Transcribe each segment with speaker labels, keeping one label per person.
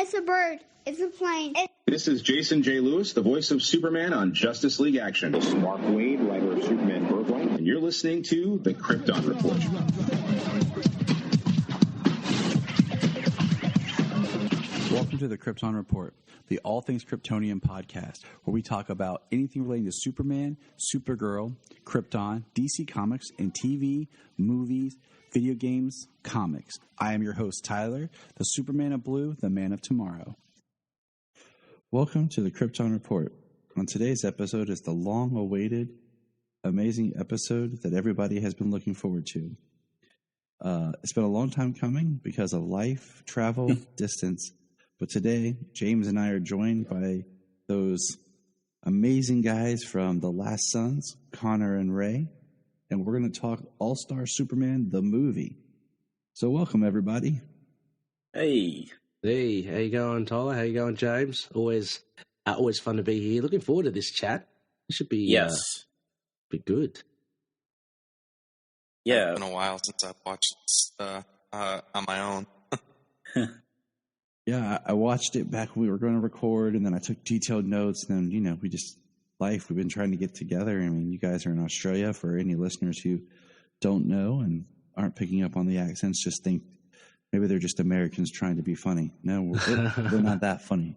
Speaker 1: It's a bird. It's a plane.
Speaker 2: This is Jason J. Lewis, the voice of Superman on Justice League Action.
Speaker 3: This is Mark Wade, writer of Superman Birthright.
Speaker 2: And you're listening to the Krypton Report.
Speaker 4: Welcome to the Krypton Report, the All Things Kryptonian podcast, where we talk about anything relating to Superman, Supergirl, Krypton, DC Comics, and TV, movies, video games, comics. I am your host, Tyler, the Superman of Blue, the Man of Tomorrow. Welcome to the Krypton Report. On today's episode is the long-awaited, amazing episode that everybody has been looking forward to. It's been a long time coming because of life, travel, distance. But today, James and I are joined by those amazing guys from The Last Sons, Connor and Ray. And we're going to talk All-Star Superman, the movie. So welcome, everybody.
Speaker 5: Hey.
Speaker 6: Hey, how you going, Tyler? How you going, James? Always fun to be here. Looking forward to this chat. It should be be good.
Speaker 5: Yeah,
Speaker 7: it's been a while since I've watched on my own.
Speaker 4: Yeah, I watched it back when we were going to record, and then I took detailed notes, and then, we've been trying to get together. I mean, you guys are in Australia. For any listeners who don't know and aren't picking up on the accents, just think maybe they're just Americans trying to be funny. No, we're not that funny.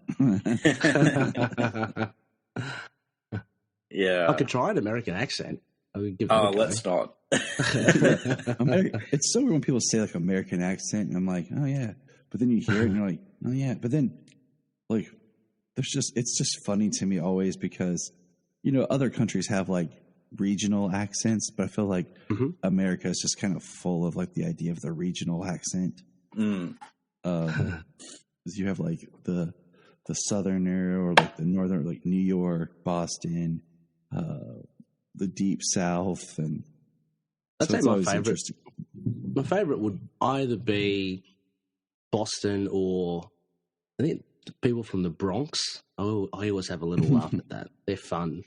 Speaker 5: Yeah.
Speaker 6: I could try an American accent.
Speaker 5: Let's not.
Speaker 4: It's so weird when people say, like, American accent, and I'm like, oh, yeah. But then you hear it, and you're like, oh, yeah. But then, like, it's just funny to me always because, other countries have, like, regional accents, but I feel like America is just kind of full of, like, the idea of the regional accent. Because you have, like, the southerner or, like, the northern, like, New York, Boston, the deep south, and
Speaker 6: I'd say my favorite. My favorite would either be Boston or I think people from the Bronx. I always have a little laugh at that. They're fun.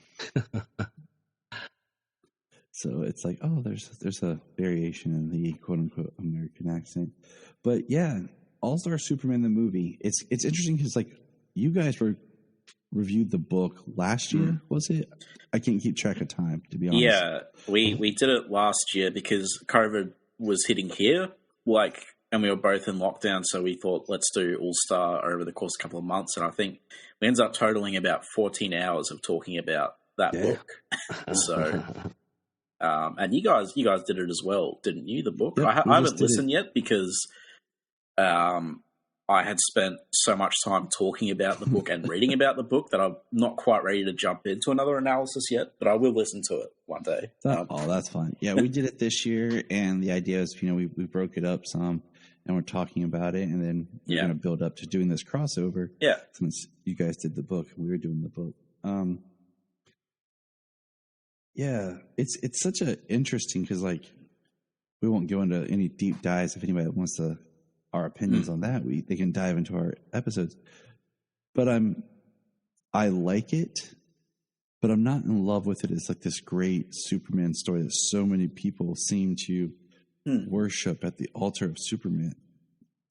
Speaker 4: So it's like, oh, there's a variation in the quote unquote American accent. But yeah, All-Star Superman the movie. It's interesting because, like, you guys reviewed the book last year, was it? I can't keep track of time, to be honest.
Speaker 5: Yeah, we did it last year because COVID was hitting here, and we were both in lockdown, so we thought, let's do All-Star over the course of a couple of months, and I think we ended up totaling about 14 hours of talking about that book. So, and you guys did it as well, didn't you, the book?
Speaker 4: Yep,
Speaker 5: I haven't listened yet because I had spent so much time talking about the book and reading about the book that I'm not quite ready to jump into another analysis yet, but I will listen to it one day.
Speaker 4: That's fine. Yeah, we did it this year, and the idea is, we broke it up some, and we're talking about it, and then we're going to build up to doing this crossover.
Speaker 5: Yeah.
Speaker 4: Since you guys did the book, and we were doing the book. Yeah, it's such a interesting because, like, we won't go into any deep dives. If anybody wants our opinions on that, they can dive into our episodes. But I like it, but I'm not in love with it. It's like this great Superman story that so many people seem to worship at the altar of Superman.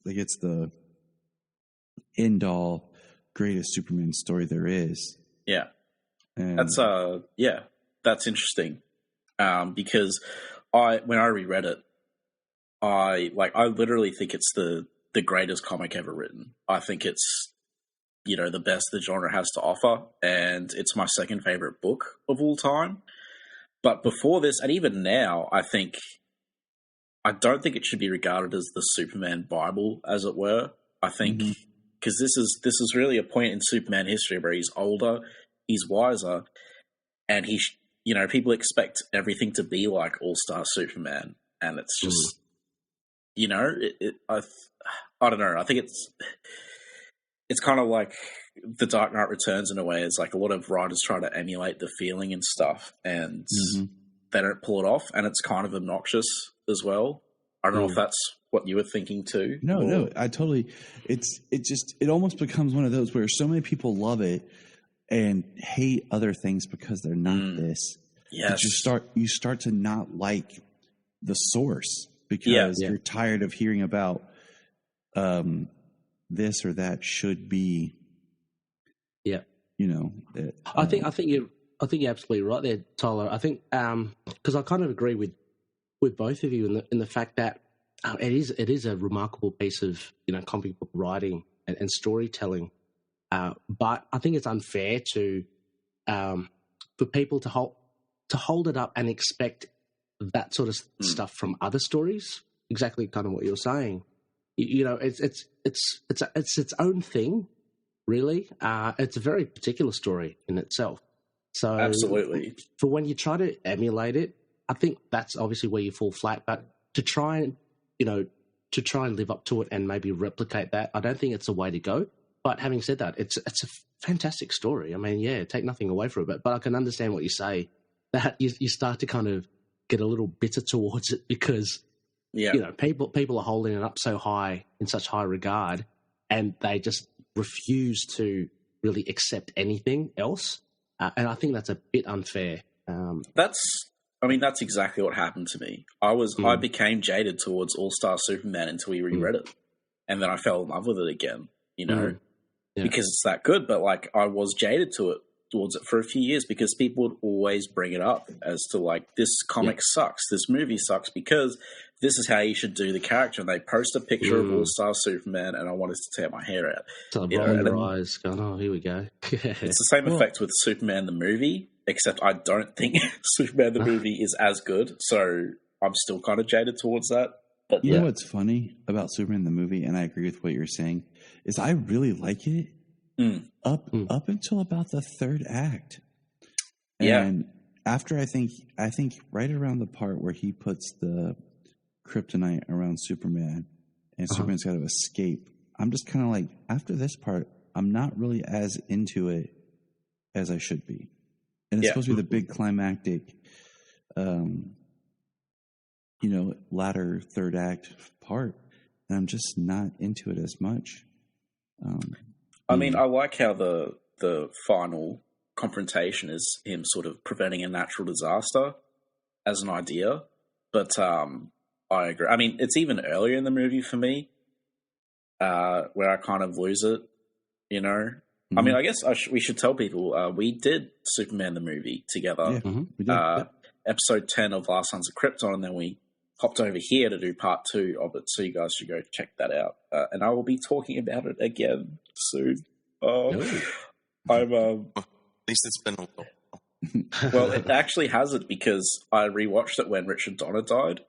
Speaker 4: Like, it's the end all greatest Superman story there is.
Speaker 5: Yeah.
Speaker 4: And
Speaker 5: that's interesting. Because when I reread it, I literally think it's the greatest comic ever written. I think it's, the best the genre has to offer, and it's my second favorite book of all time. But before this, and even now, I don't think it should be regarded as the Superman Bible, as it were. I think because this is really a point in Superman history where he's older, he's wiser, and people expect everything to be like All-Star Superman, and it's just. I don't know. I think it's kind of like The Dark Knight Returns in a way. It's like a lot of writers try to emulate the feeling and stuff, and they don't pull it off, and it's kind of obnoxious as well. I don't know if that's what you were thinking too.
Speaker 4: No, I totally. It almost becomes one of those where so many people love it and hate other things because they're not this.
Speaker 5: Yes,
Speaker 4: you start to not like the source. Because you're tired of hearing about this or that should be.
Speaker 6: Yeah,
Speaker 4: I
Speaker 6: think you're absolutely right there, Tyler. I think because I kind of agree with both of you in the fact that it is a remarkable piece of comic book writing and storytelling, but I think it's unfair to for people to hold it up and expect that sort of stuff from other stories. Exactly, kind of what you're saying. It's its own thing, really. It's a very particular story in itself. So
Speaker 5: absolutely,
Speaker 6: for when you try to emulate it, I think that's obviously where you fall flat. But to try and live up to it and maybe replicate that, I don't think it's the way to go. But having said that, it's a fantastic story. I mean, yeah, take nothing away from it. But I can understand what you say, that you start to kind of get a little bitter towards it because people are holding it up so high, in such high regard, and they just refuse to really accept anything else. And I think that's a bit unfair.
Speaker 5: That's exactly what happened to me. I became jaded towards All-Star Superman until we reread it, and then I fell in love with it again. Because it's that good. But like, I was jaded towards it for a few years because people would always bring it up as to like, this comic sucks, this movie sucks because this is how you should do the character. And they post a picture of All-Star Superman, and I wanted to tear my hair out.
Speaker 6: So rolling your eyes, going, "Oh, here we go."
Speaker 5: It's the same effect with Superman the movie, except I don't think Superman the movie is as good. So I'm still kind of jaded towards that. But
Speaker 4: you know what's funny about Superman the movie, and I agree with what you're saying, is I really like it up until about the third act. And after I think right around the part where he puts the kryptonite around Superman and Superman's got to escape, I'm just kind of like, after this part, I'm not really as into it as I should be. And it's supposed to be the big climactic latter third act part, and I'm just not into it as much.
Speaker 5: I mean, I like how the final confrontation is him sort of preventing a natural disaster as an idea, but I agree. I mean, it's even earlier in the movie for me where I kind of lose it, I mean, I guess we should tell people we did Superman the movie together.
Speaker 4: Yeah, we did.
Speaker 5: Episode 10 of Last Sons of Krypton, and then we hopped over here to do part 2 of it, so you guys should go check that out. And I will be talking about it again soon. I'm
Speaker 7: at least it's been a little.
Speaker 5: Well, it actually has it because I rewatched it when Richard Donner died,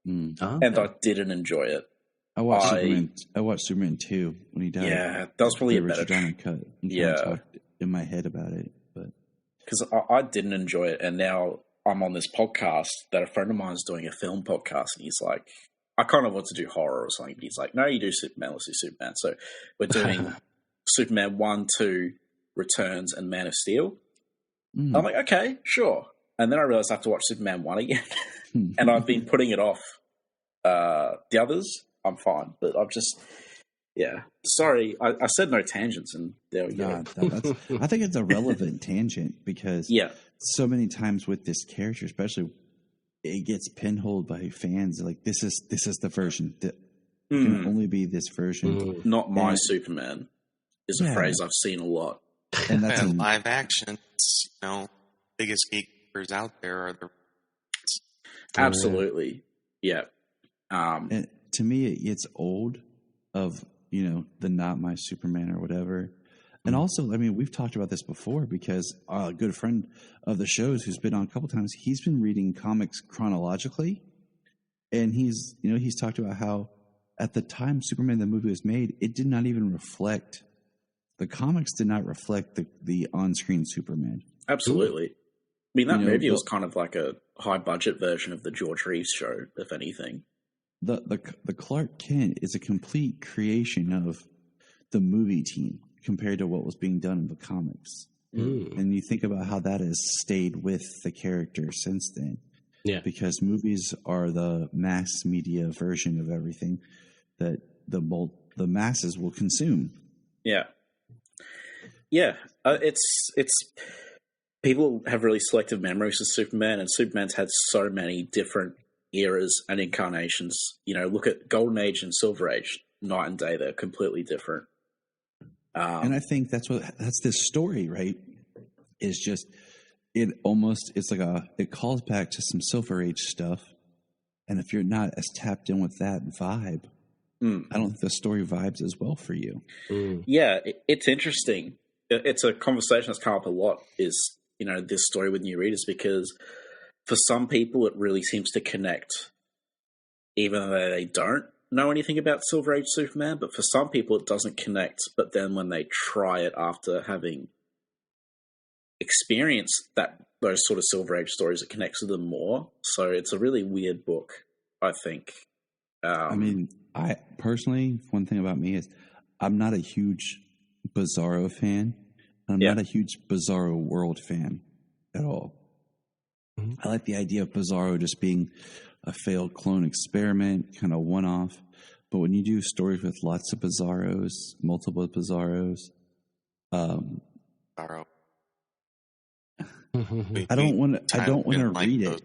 Speaker 5: and I didn't enjoy it.
Speaker 4: I watched Superman 2 when he died.
Speaker 5: Yeah, that was probably a better
Speaker 4: Richard Donner cut. I talked in my head about it, but
Speaker 5: because I didn't enjoy it, and now I'm on this podcast that a friend of mine is doing, a film podcast, and he's like, I kind of want to do horror or something, but he's like, no, you do Superman, let's do Superman. So we're doing Superman 1, 2, Returns, and Man of Steel. I'm like, okay, sure. And then I realized I have to watch Superman 1 again, and I've been putting it off. The others, I'm fine, but I've just, sorry, I said no tangents, and there we go.
Speaker 4: I think it's a relevant tangent because so many times with this character, especially, it gets pinholed by fans. Like, this is the version that can only be this version.
Speaker 5: Not my Superman is a phrase I've seen a lot.
Speaker 7: And that's live action. Biggest geekers out there are the
Speaker 5: absolutely,
Speaker 4: and to me, it gets old of the not my Superman or whatever. And also, I mean, we've talked about this before because a good friend of the show's who's been on a couple times, he's been reading comics chronologically, and he's talked about how at the time Superman the movie was made, it did not even reflect, the comics did not reflect the on-screen Superman.
Speaker 5: Absolutely. I mean, that movie was kind of like a high-budget version of the George Reeves show, if anything.
Speaker 4: The Clark Kent is a complete creation of the movie team compared to what was being done in the comics. And you think about how that has stayed with the character since then. Yeah. Because movies are the mass media version of everything that the masses will consume.
Speaker 5: Yeah. Yeah. It's people have really selective memories of Superman, and Superman's had so many different eras and incarnations. Look at Golden Age and Silver Age, night and day. They're completely different.
Speaker 4: And I think that's this story, right? Is just it calls back to some Silver Age stuff. And if you're not as tapped in with that vibe, I don't think the story vibes as well for you.
Speaker 5: Yeah, it's interesting. It's a conversation that's come up a lot, is, this story with new readers, because for some people it really seems to connect, even though they don't know anything about Silver Age Superman. But for some people it doesn't connect, but then when they try it after having experienced those sort of Silver Age stories, it connects with them more. So it's a really weird book, I think.
Speaker 4: I personally, one thing about me is I'm not a huge Bizarro fan. I'm not a huge Bizarro World fan at all. Mm-hmm. I like the idea of Bizarro just being a failed clone experiment, kind of one-off. But when you do stories with lots of Bizarros, multiple Bizarros,
Speaker 7: Bizarro.
Speaker 4: I don't want to read it.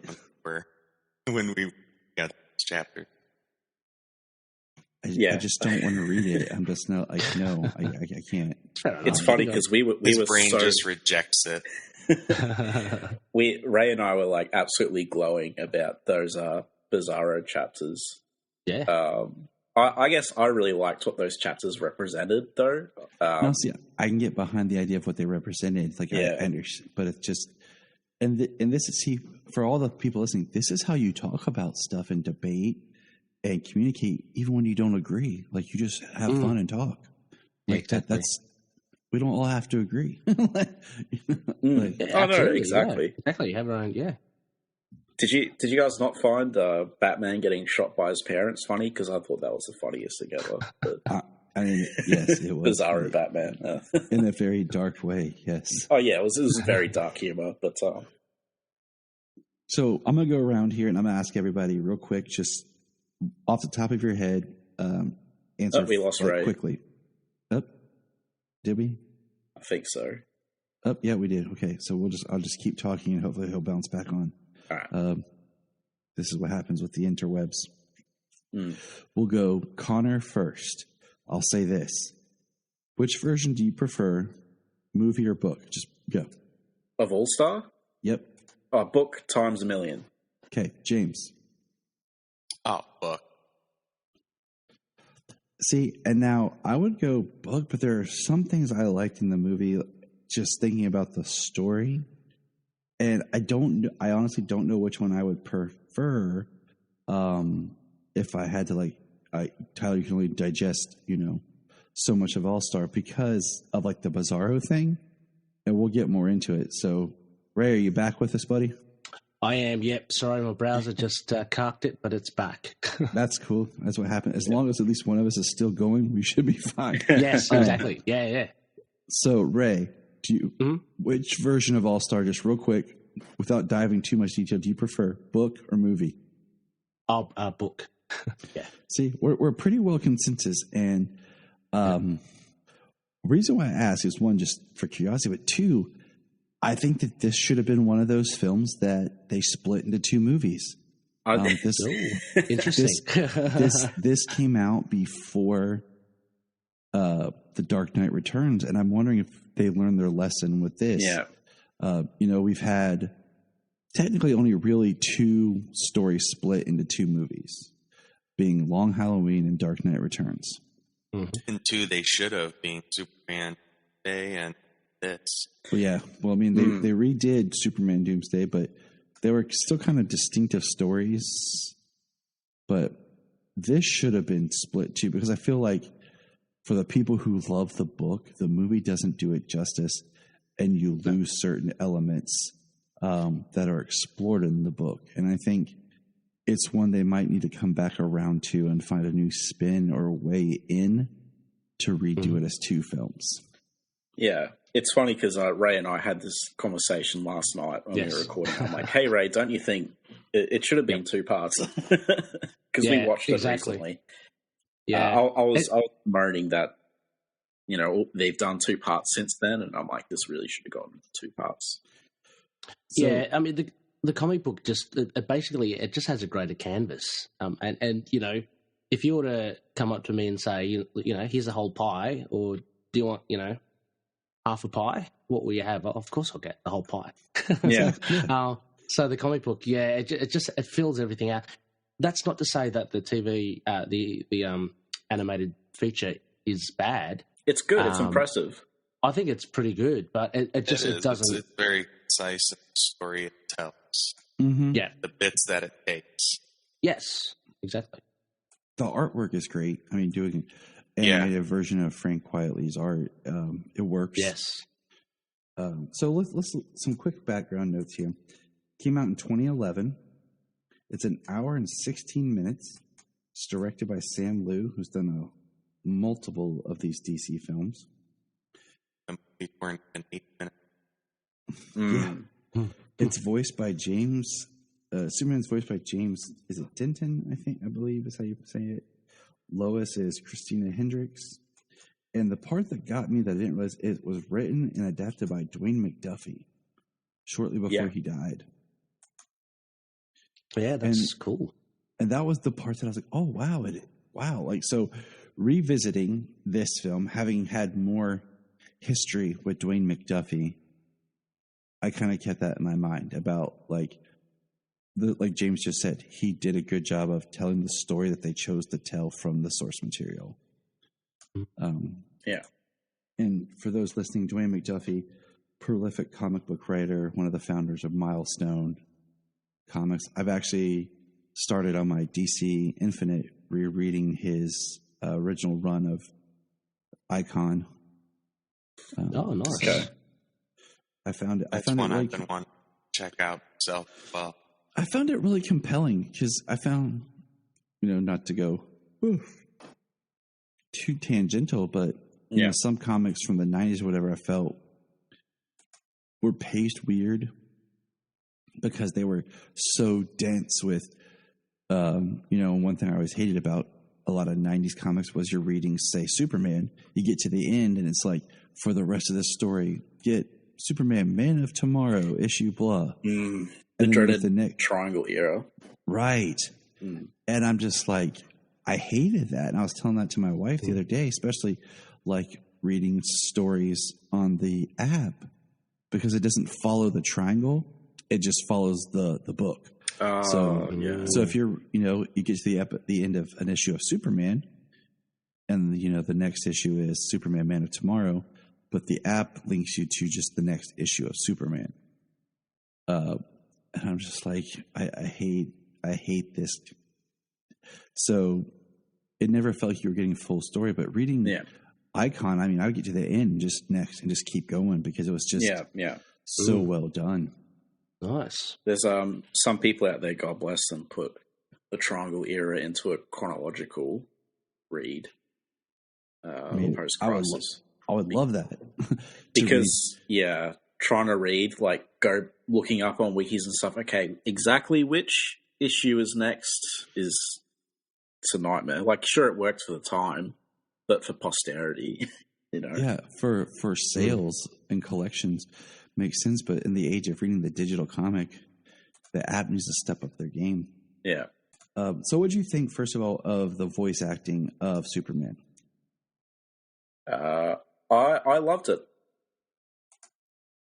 Speaker 7: When we got this chapter.
Speaker 4: I just don't want to read it. I'm just no, I can't.
Speaker 5: It's funny because
Speaker 7: his brain just rejects it.
Speaker 5: Ray and I were like absolutely glowing about those Bizarro chapters.
Speaker 4: Yeah.
Speaker 5: I guess I really liked what those chapters represented, though.
Speaker 4: I can get behind the idea of what they represented. Like, I understand, but it's just, and this is, for all the people listening, this is how you talk about stuff and debate and communicate, even when you don't agree. Like, you just have fun and talk. Like,
Speaker 6: exactly.
Speaker 4: We don't all have to agree.
Speaker 5: Exactly.
Speaker 6: Yeah. Exactly. You have our own,
Speaker 5: Did you guys not find Batman getting shot by his parents funny? Because I thought that was the funniest thing ever.
Speaker 4: Yes, it was
Speaker 5: Bizarro Batman
Speaker 4: in a very dark way. Yes.
Speaker 5: Oh yeah, it was very dark humor. But
Speaker 4: so I'm gonna go around here and I'm gonna ask everybody real quick, just off the top of your head, answer
Speaker 5: we lost Ray
Speaker 4: quickly. Did we?
Speaker 5: I think so.
Speaker 4: Yeah, we did. Okay, so I'll just keep talking and hopefully he'll bounce back on.
Speaker 5: All right.
Speaker 4: This is what happens with the interwebs. We'll go Connor first. I'll say this. Which version do you prefer, movie or book? Just go.
Speaker 5: Of All-Star?
Speaker 4: Yep.
Speaker 5: Book times a million.
Speaker 4: Okay, James.
Speaker 7: Book.
Speaker 4: See, and now I would go book, but there are some things I liked in the movie, just thinking about the story. And I honestly don't know which one I would prefer. If I had to Tyler, you can only digest, so much of All-Star because of the Bizarro thing. And we'll get more into it. So Ray, are you back with us, buddy?
Speaker 6: I am. Yep. Sorry, my browser just carked it, but it's back.
Speaker 4: That's cool. That's what happened. As long as at least one of us is still going, we should be fine.
Speaker 6: Yes, exactly. Yeah.
Speaker 4: So Ray, which version of All-Star, just real quick, without diving too much detail, do you prefer book or movie?
Speaker 6: Book. Yeah.
Speaker 4: See, we're pretty well consensus, and reason why I ask is, one, just for curiosity, but two, I think that this should have been one of those films that they split into two movies.
Speaker 6: Interesting.
Speaker 4: This came out before The Dark Knight Returns, and I'm wondering if they learned their lesson with this.
Speaker 5: Yeah.
Speaker 4: We've had technically only really two stories split into two movies, being Long Halloween and Dark Knight Returns.
Speaker 7: And two they should have, being Superman Day and this.
Speaker 4: Well, yeah. Well, I mean, they redid Superman Doomsday, but they were still kind of distinctive stories. But this should have been split too, because I feel like for the people who love the book, the movie doesn't do it justice, and you lose certain elements that are explored in the book. And I think it's one they might need to come back around to and find a new spin or way in to redo it as two films.
Speaker 5: Yeah. It's funny because Ray and I had this conversation last night when we were recording. I'm like, hey, Ray, don't you think it should have been two parts? Because we watched it recently.
Speaker 6: Yeah.
Speaker 5: I was moaning that, they've done two parts since then, and I'm like, this really should have gone into two parts.
Speaker 6: So, yeah, I mean, the comic book just basically it just has a greater canvas, and if you were to come up to me and say, here's a whole pie, or do you want, half a pie? What will you have? Of course I'll get the whole pie.
Speaker 5: Yeah.
Speaker 6: So the comic book, it fills everything out. That's not to say that the TV, the animated feature is bad.
Speaker 5: It's good. It's impressive.
Speaker 6: I think it's pretty good, but it doesn't.
Speaker 7: It's very concise in the story it tells.
Speaker 4: Mm-hmm.
Speaker 6: Yeah,
Speaker 7: the bits that it takes.
Speaker 6: Yes, exactly.
Speaker 4: The artwork is great. I mean, doing an animated version of Frank Quietly's art, it works.
Speaker 6: Yes.
Speaker 4: So let's some quick background notes here. Came out in 2011. It's an hour and 16 minutes. It's directed by Sam Liu, who's done multiple of these DC films.
Speaker 7: The movie weren't an 8 minute.
Speaker 4: Yeah. It's voiced by James. Superman's voiced by James. Is it Denton? I believe is how you say it. Lois is Christina Hendricks. And the part that got me that I didn't realize it was written and adapted by Dwayne McDuffie shortly before he died.
Speaker 6: Yeah, that's cool.
Speaker 4: And that was the part that I was like, oh, wow. Wow. Like, so revisiting this film, having had more history with Dwayne McDuffie, I kind of kept that in my mind about like James just said, he did a good job of telling the story that they chose to tell from the source material. And for those listening, Dwayne McDuffie, prolific comic book writer, one of the founders of Milestone Comics. I've actually started on my DC Infinite rereading his original run of Icon.
Speaker 6: Nice.
Speaker 5: Okay.
Speaker 4: I found it.
Speaker 7: That's
Speaker 4: I found
Speaker 7: one
Speaker 4: it
Speaker 7: I've been wanting to check out myself as well.
Speaker 4: I found it really compelling because I found, not to go too tangential, but some comics from the 90s or whatever I felt were paced weird because they were so dense with, one thing I always hated about a lot of 90s comics was you're reading, say, Superman. You get to the end and it's like, for the rest of the story, get Superman, Man of Tomorrow, issue blah.
Speaker 5: The
Speaker 4: And
Speaker 5: dreaded
Speaker 4: the
Speaker 5: triangle era.
Speaker 4: Right. And I'm just like, I hated that. And I was telling that to my wife the other day, especially like reading stories on the app because it doesn't follow the triangle. It just follows the book. So if you're, you get to the end of an issue of Superman and, the next issue is Superman, Man of Tomorrow, but the app links you to just the next issue of Superman. And I'm just like, I hate this. So it never felt like you were getting a full story, but reading Icon, I mean, I would get to the end and just keep going because it was just so well done.
Speaker 6: Nice.
Speaker 5: There's some people out there, God bless them, put the triangle era into a chronological read. Post-crisis.
Speaker 4: I would love that.
Speaker 5: Because, trying to read, like, go looking up on wikis and stuff, okay, exactly which issue is next it's a nightmare. Like, sure, it works for the time, but for posterity,
Speaker 4: Yeah, for sales and collections makes sense, but in the age of reading the digital comic, the app needs to step up their game.
Speaker 5: Yeah.
Speaker 4: So what do you think, first of all, of the voice acting of Superman?
Speaker 5: I loved it.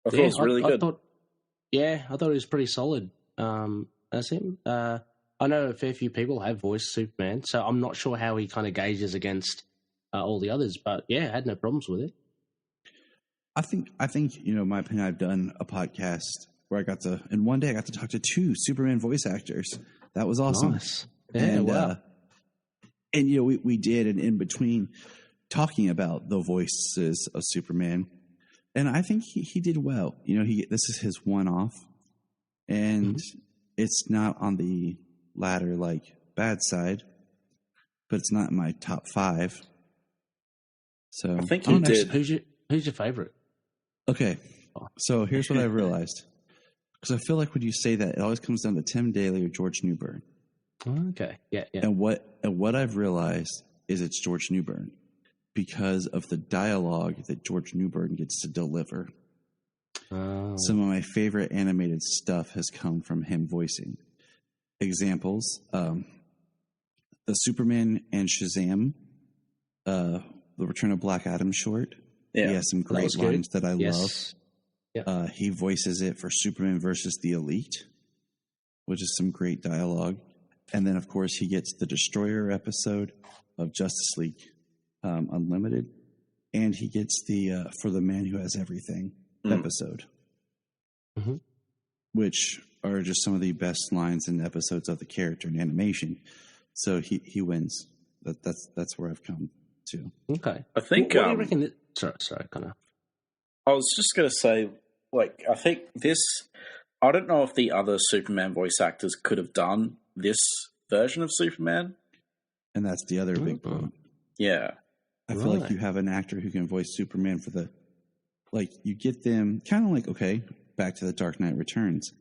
Speaker 5: I thought it was really good.
Speaker 6: I thought it was pretty solid as him. I know a fair few people have voiced Superman, so I'm not sure how he kind of gauges against all the others, but I had no problems with it.
Speaker 4: I think, in my opinion, I've done a podcast where and one day I got to talk to 2 Superman voice actors. That was awesome.
Speaker 6: Nice. Yeah, wow.
Speaker 4: And, we did, and in between talking about the voices of Superman, and I think he did well. This is his one-off, and it's not on the ladder like bad side, but it's not in my top 5. So
Speaker 5: I think he did.
Speaker 6: Who's your favorite?
Speaker 4: Okay, so here's what I realized. Because I feel like when you say that, it always comes down to Tim Daly or George Newbern.
Speaker 6: Okay, yeah.
Speaker 4: And what I've realized is it's George Newbern because of the dialogue that George Newbern gets to deliver. Some of my favorite animated stuff has come from him voicing. Examples, the Superman and Shazam, the Return of Black Adam short. He has some great lines that I love.
Speaker 6: Yeah.
Speaker 4: He voices it for Superman versus the Elite, which is some great dialogue. And then, of course, he gets the Destroyer episode of Justice League Unlimited. And he gets the For the Man Who Has Everything episode, which are just some of the best lines in episodes of the character in animation. So he wins. That's where I've come to.
Speaker 6: Okay.
Speaker 5: I think...
Speaker 6: what do you reckon... Sorry, Connor.
Speaker 5: I was just going to say, like, I think this... I don't know if the other Superman voice actors could have done this version of Superman.
Speaker 4: And that's the other big point.
Speaker 5: Yeah.
Speaker 4: I feel like you have an actor who can voice Superman for the... Like, you get them... Kind of like, okay, back to The Dark Knight Returns.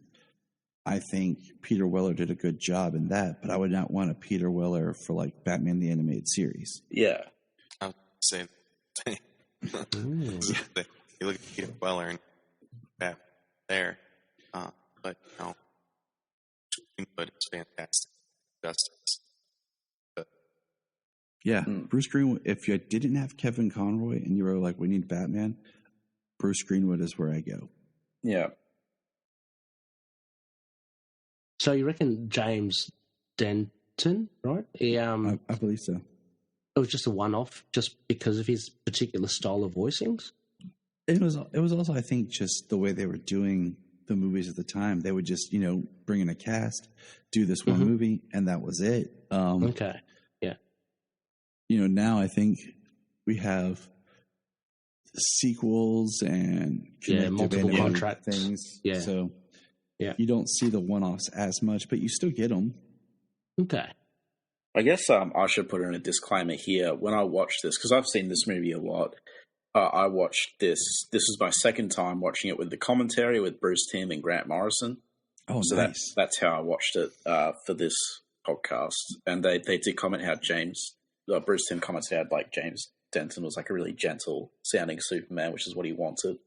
Speaker 4: I think Peter Weller did a good job in that, but I would not want a Peter Weller for, like, Batman the Animated Series.
Speaker 5: Yeah.
Speaker 7: I would say... You look at Peter Weller and that there, but no, but it's fantastic. Justice.
Speaker 4: Yeah, Bruce Greenwood. If you didn't have Kevin Conroy and you were like, we need Batman, Bruce Greenwood is where I go.
Speaker 5: Yeah.
Speaker 6: So you reckon James Denton, right? He,
Speaker 4: I believe so.
Speaker 6: It was just a one-off, just because of his particular style of voicings.
Speaker 4: It was also, I think, just the way they were doing the movies at the time. They would just, bring in a cast, do this one movie, and that was it.
Speaker 6: Okay, yeah.
Speaker 4: Now I think we have sequels and
Speaker 6: multiple contract
Speaker 4: things.
Speaker 6: Yeah.
Speaker 4: So you don't see the one-offs as much, but you still get them.
Speaker 6: Okay.
Speaker 5: I guess I should put in a disclaimer here. When I watched this, because I've seen this movie a lot, I watched this. This was my second time watching it with the commentary with Bruce Timm and Grant Morrison.
Speaker 4: Oh,
Speaker 5: so
Speaker 4: nice.
Speaker 5: That's how I watched it for this podcast. And they did comment how Bruce Timm commented how like James Denton was like a really gentle sounding Superman, which is what he wanted.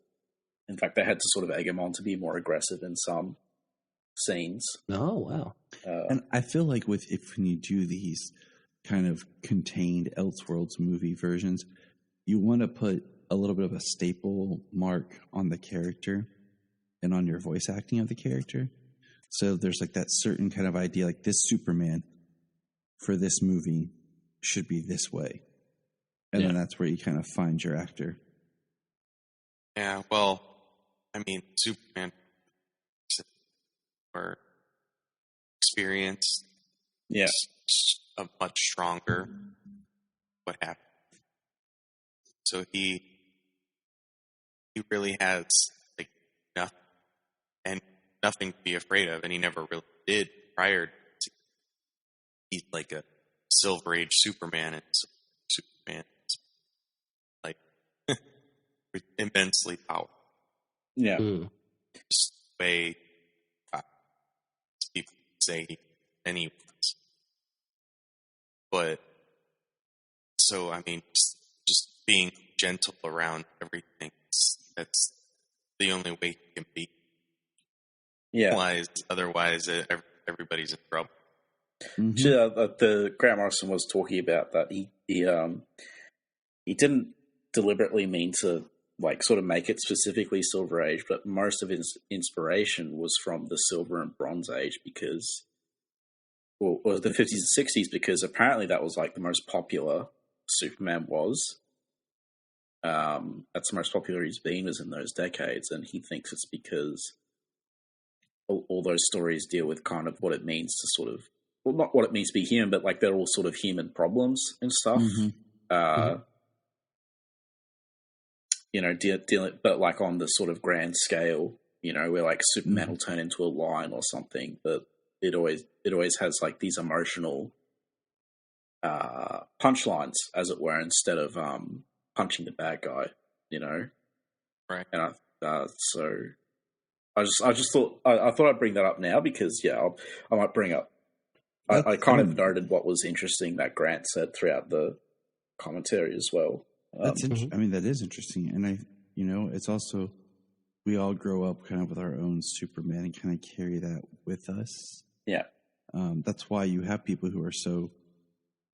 Speaker 5: In fact, they had to sort of egg him on to be more aggressive in some scenes.
Speaker 6: Oh, wow.
Speaker 4: And I feel like when you do these kind of contained Elseworlds movie versions, you want to put a little bit of a staple mark on the character and on your voice acting of the character. So there's like that certain kind of idea, like this Superman for this movie should be this way. And then that's where you kind of find your actor.
Speaker 7: Yeah, well, I mean, Superman or experience is a much stronger what happened. So he really has like nothing to be afraid of, and he never really did prior to. He's like a Silver Age Superman, and Superman is like immensely powerful.
Speaker 5: Yeah,
Speaker 7: just the way people say anyways. But so I mean, just being gentle around everything. That's the only way he can be.
Speaker 5: Yeah.
Speaker 7: Otherwise, everybody's in trouble.
Speaker 5: Mm-hmm. The Grant Morrison was talking about that. He didn't deliberately mean to like sort of make it specifically Silver Age, but most of his inspiration was from the Silver and Bronze Age because, or the 50s and 60s, because apparently that was like the most popular Superman was. That's the most popular he's been was in those decades, and he thinks it's because all those stories deal with kind of what it means to sort of, well, not what it means to be human, but like they're all sort of human problems and stuff. Dealing, but like on the sort of grand scale, where like Superman will turn into a lion or something, but it always has like these emotional punchlines, as it were, instead of punching the bad guy,
Speaker 7: Right.
Speaker 5: And so I just thought I'd bring that up now because I might bring up. I kind of noted what was interesting that Grant said throughout the commentary as well.
Speaker 4: That's interesting. I mean, that is interesting, and it's also we all grow up kind of with our own Superman and kind of carry that with us.
Speaker 5: Yeah,
Speaker 4: that's why you have people who are so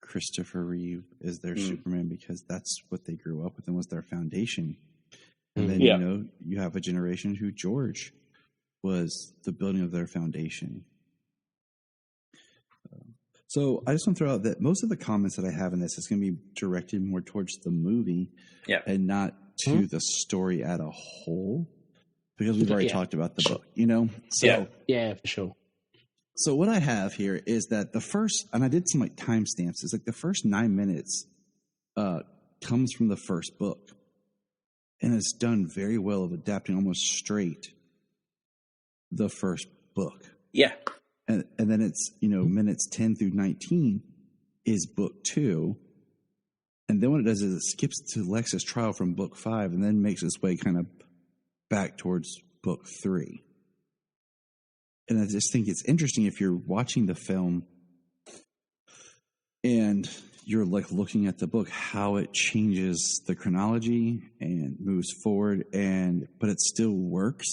Speaker 4: Christopher Reeve is their Superman because that's what they grew up with and was their foundation. And then, you have a generation who George was the building of their foundation. So I just want to throw out that most of the comments that I have in this is going to be directed more towards the movie and not to the story as a whole, because we've already talked about the book, So,
Speaker 6: yeah, for sure.
Speaker 4: So what I have here is that the first, and I did some like timestamps, is like the first 9 minutes comes from the first book. And it's done very well of adapting almost straight the first book.
Speaker 5: Yeah.
Speaker 4: And then it's, minutes 10 through 19 is book 2. And then what it does is it skips to Lex's trial from book 5 and then makes its way kind of back towards book 3. And I just think it's interesting if you're watching the film and you're like looking at the book, how it changes the chronology and moves forward, but it still works.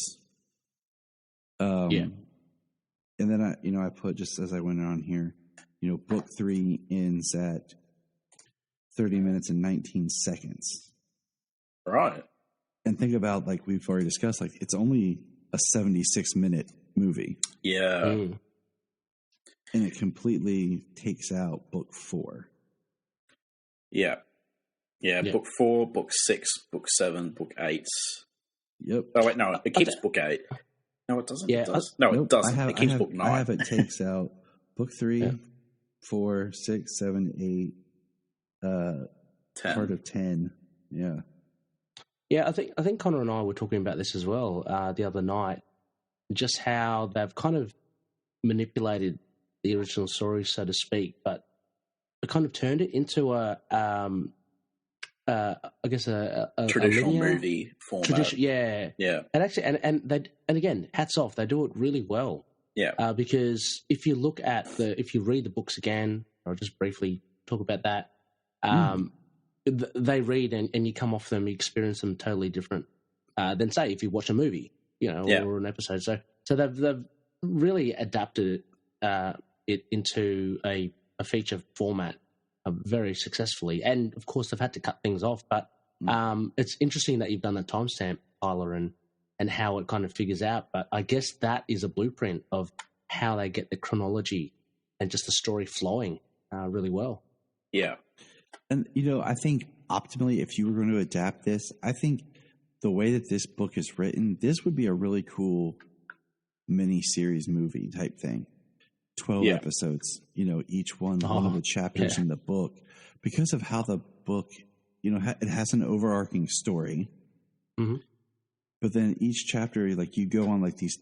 Speaker 4: And then I put, just as I went on here, book 3 ends at 30 minutes and 19 seconds.
Speaker 5: Right.
Speaker 4: And think about, like we've already discussed, like it's only a 76-minute movie.
Speaker 5: Yeah.
Speaker 4: And it completely takes out book 4.
Speaker 5: Yeah. Yeah, book 4, book 6, book 7, book 8.
Speaker 4: Yep.
Speaker 5: Oh, wait, no, it keeps book 8. No, it doesn't.
Speaker 6: Yeah,
Speaker 5: it does. No, it doesn't. It keeps book 9.
Speaker 4: I have it takes out book 3, 4, 6, 7, 8,
Speaker 5: 10.
Speaker 4: part of 10. Yeah.
Speaker 6: Yeah, I think Connor and I were talking about this as well the other night, just how they've kind of manipulated the original story, so to speak, but it kind of turned it into a
Speaker 5: traditional
Speaker 6: linear,
Speaker 5: movie format.
Speaker 6: Yeah. And actually, and again, hats off, they do it really well.
Speaker 5: Yeah.
Speaker 6: Because if you look at if you read the books again, or just briefly talk about that, they read and you come off them, you experience them totally different than say if you watch a movie, or an episode. So they've really adapted it into a feature format very successfully, and of course they've had to cut things off. But it's interesting that you've done that timestamp, Tyler, and how it kind of figures out. But I guess that is a blueprint of how they get the chronology and just the story flowing really well.
Speaker 5: Yeah.
Speaker 4: And, I think optimally, if you were going to adapt this, I think the way that this book is written, this would be a really cool mini-series movie type thing. 12 episodes, each one of the chapters in the book, because of how the book, it has an overarching story.
Speaker 6: Mm-hmm.
Speaker 4: But then each chapter, like you go on like these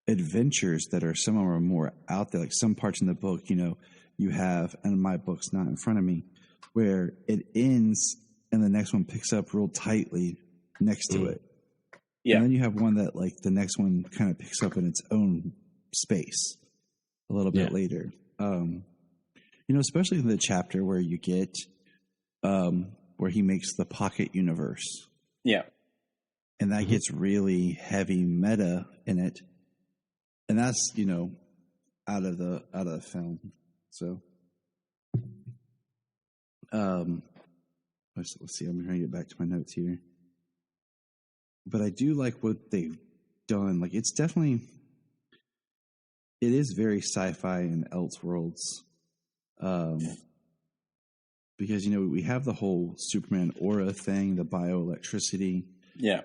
Speaker 4: adventures that are, some of them are more out there. Like some parts in the book, you have, and my book's not in front of me, where it ends and the next one picks up real tightly next to it. Yeah. And then you have one that like the next one kind of picks up in its own space a little bit later. Especially in the chapter where you get, where he makes the pocket universe.
Speaker 5: Yeah.
Speaker 4: And that gets really heavy meta in it. And that's, out of the film. So, let's see. I'm trying to get back to my notes here. But I do like what they've done. Like, it's definitely, it is very sci-fi and Elseworlds. Because, we have the whole Superman aura thing, the bioelectricity.
Speaker 5: Yeah.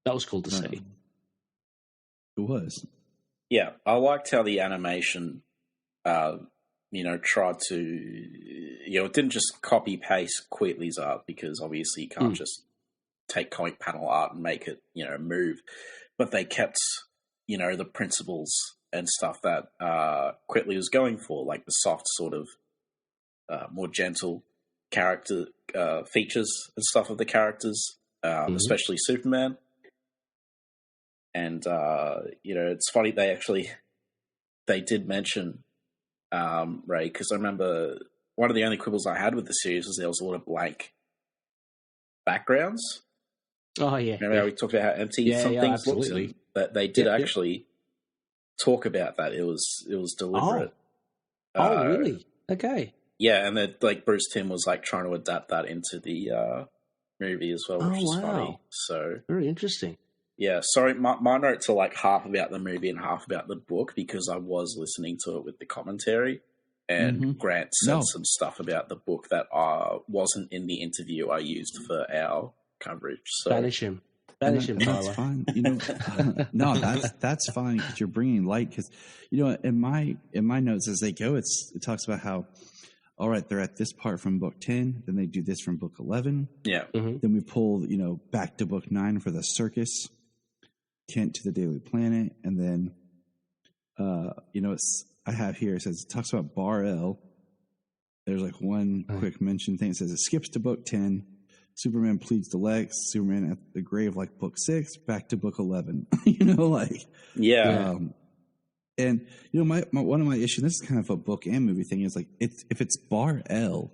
Speaker 6: That was cool to see.
Speaker 4: It was.
Speaker 5: Yeah. I liked how the animation, tried to, it didn't just copy paste Quitely's art, because obviously you can't just take comic panel art and make it, move. But they kept, the principles and stuff that Quitely was going for, like the soft sort of more gentle character features and stuff of the characters, especially Superman. And, it's funny they did mention Ray, because I remember one of the only quibbles I had with the series was there was a lot of blank backgrounds.
Speaker 6: Oh, yeah.
Speaker 5: Remember how we talked about how empty some things looked? But they did actually talk about that. It was deliberate.
Speaker 6: Oh, really? Okay.
Speaker 5: Yeah, and then like Bruce Timm was like trying to adapt that into the movie as well, which is funny. So
Speaker 6: very interesting.
Speaker 5: Yeah, sorry, my notes are like half about the movie and half about the book because I was listening to it with the commentary, and Grant said some stuff about the book that wasn't in the interview I used for our coverage. So
Speaker 6: Banish him, Tyler.
Speaker 4: That's fine. No, that's fine because you're bringing light. Because in my notes as they go, it talks about how. All right, they're at this part from book 10, then they do this from book 11.
Speaker 5: Yeah.
Speaker 4: Then we pull, back to book 9 for the circus, Kent to the Daily Planet, and then, I have here, it talks about Bar L. There's like one quick mention thing. It says it skips to book 10. Superman pleads to Lex. Superman at the grave, like book 6, back to book 11.
Speaker 5: Yeah.
Speaker 4: And my one of my issues, this is kind of a book and movie thing, is like if it's Bar L,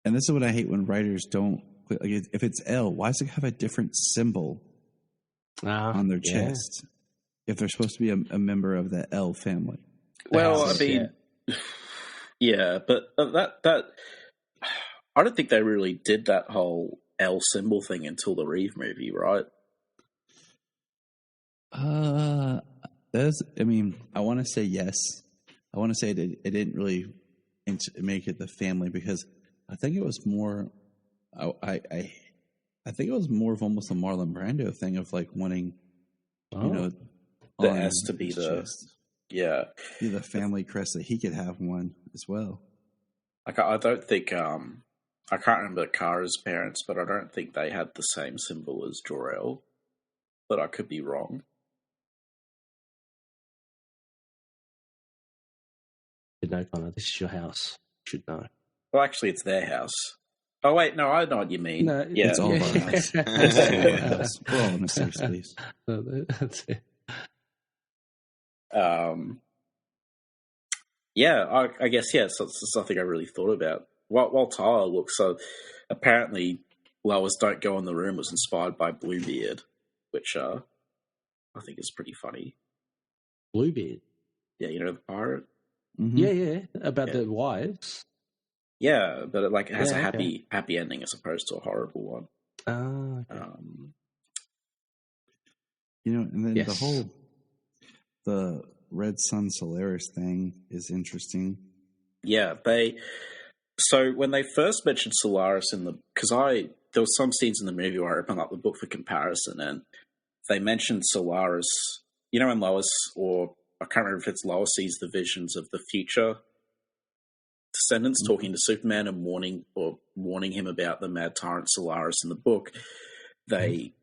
Speaker 4: and this is what I hate when writers don't. Like, if it's L, why does it have a different symbol on their chest if they're supposed to be a member of the L family?
Speaker 5: Well, I mean, yeah, but that I don't think they really did that whole L symbol thing until the Reeve movie, right?
Speaker 4: I want to say yes. I want to say it didn't really make it the family because I think it was more. I think it was more of almost a Marlon Brando thing of like wanting,
Speaker 5: the S to be the
Speaker 4: the family crest that he could have one as well.
Speaker 5: Like I don't think I can't remember Kara's parents, but I don't think they had the same symbol as Jor-El. But I could be wrong.
Speaker 6: No, Connor, this is your house. You should know.
Speaker 5: Well, actually, it's their house. Oh, wait, no, I know what you mean.
Speaker 6: No,
Speaker 5: yeah,
Speaker 4: it's all of our house. It's all of our house. We're all in a safe space.
Speaker 6: That's it.
Speaker 5: Yeah, I guess, it's something I really thought about. While Tyler looks, so apparently Lois Don't Go in the Room was inspired by Bluebeard, which I think is pretty funny.
Speaker 6: Bluebeard?
Speaker 5: Yeah, the pirate?
Speaker 6: Mm-hmm. Yeah, about the wives.
Speaker 5: Yeah, but it has a happy ending as opposed to a horrible one.
Speaker 6: Okay.
Speaker 4: And then the Red Sun Solaris thing is interesting.
Speaker 5: Yeah, so when they first mentioned Solaris because there was some scenes in the movie where I opened up the book for comparison, and they mentioned Solaris. When Lois, or I can't remember if it's Lois, sees the visions of the future descendants talking to Superman and warning him about the mad tyrant Solaris in the book. They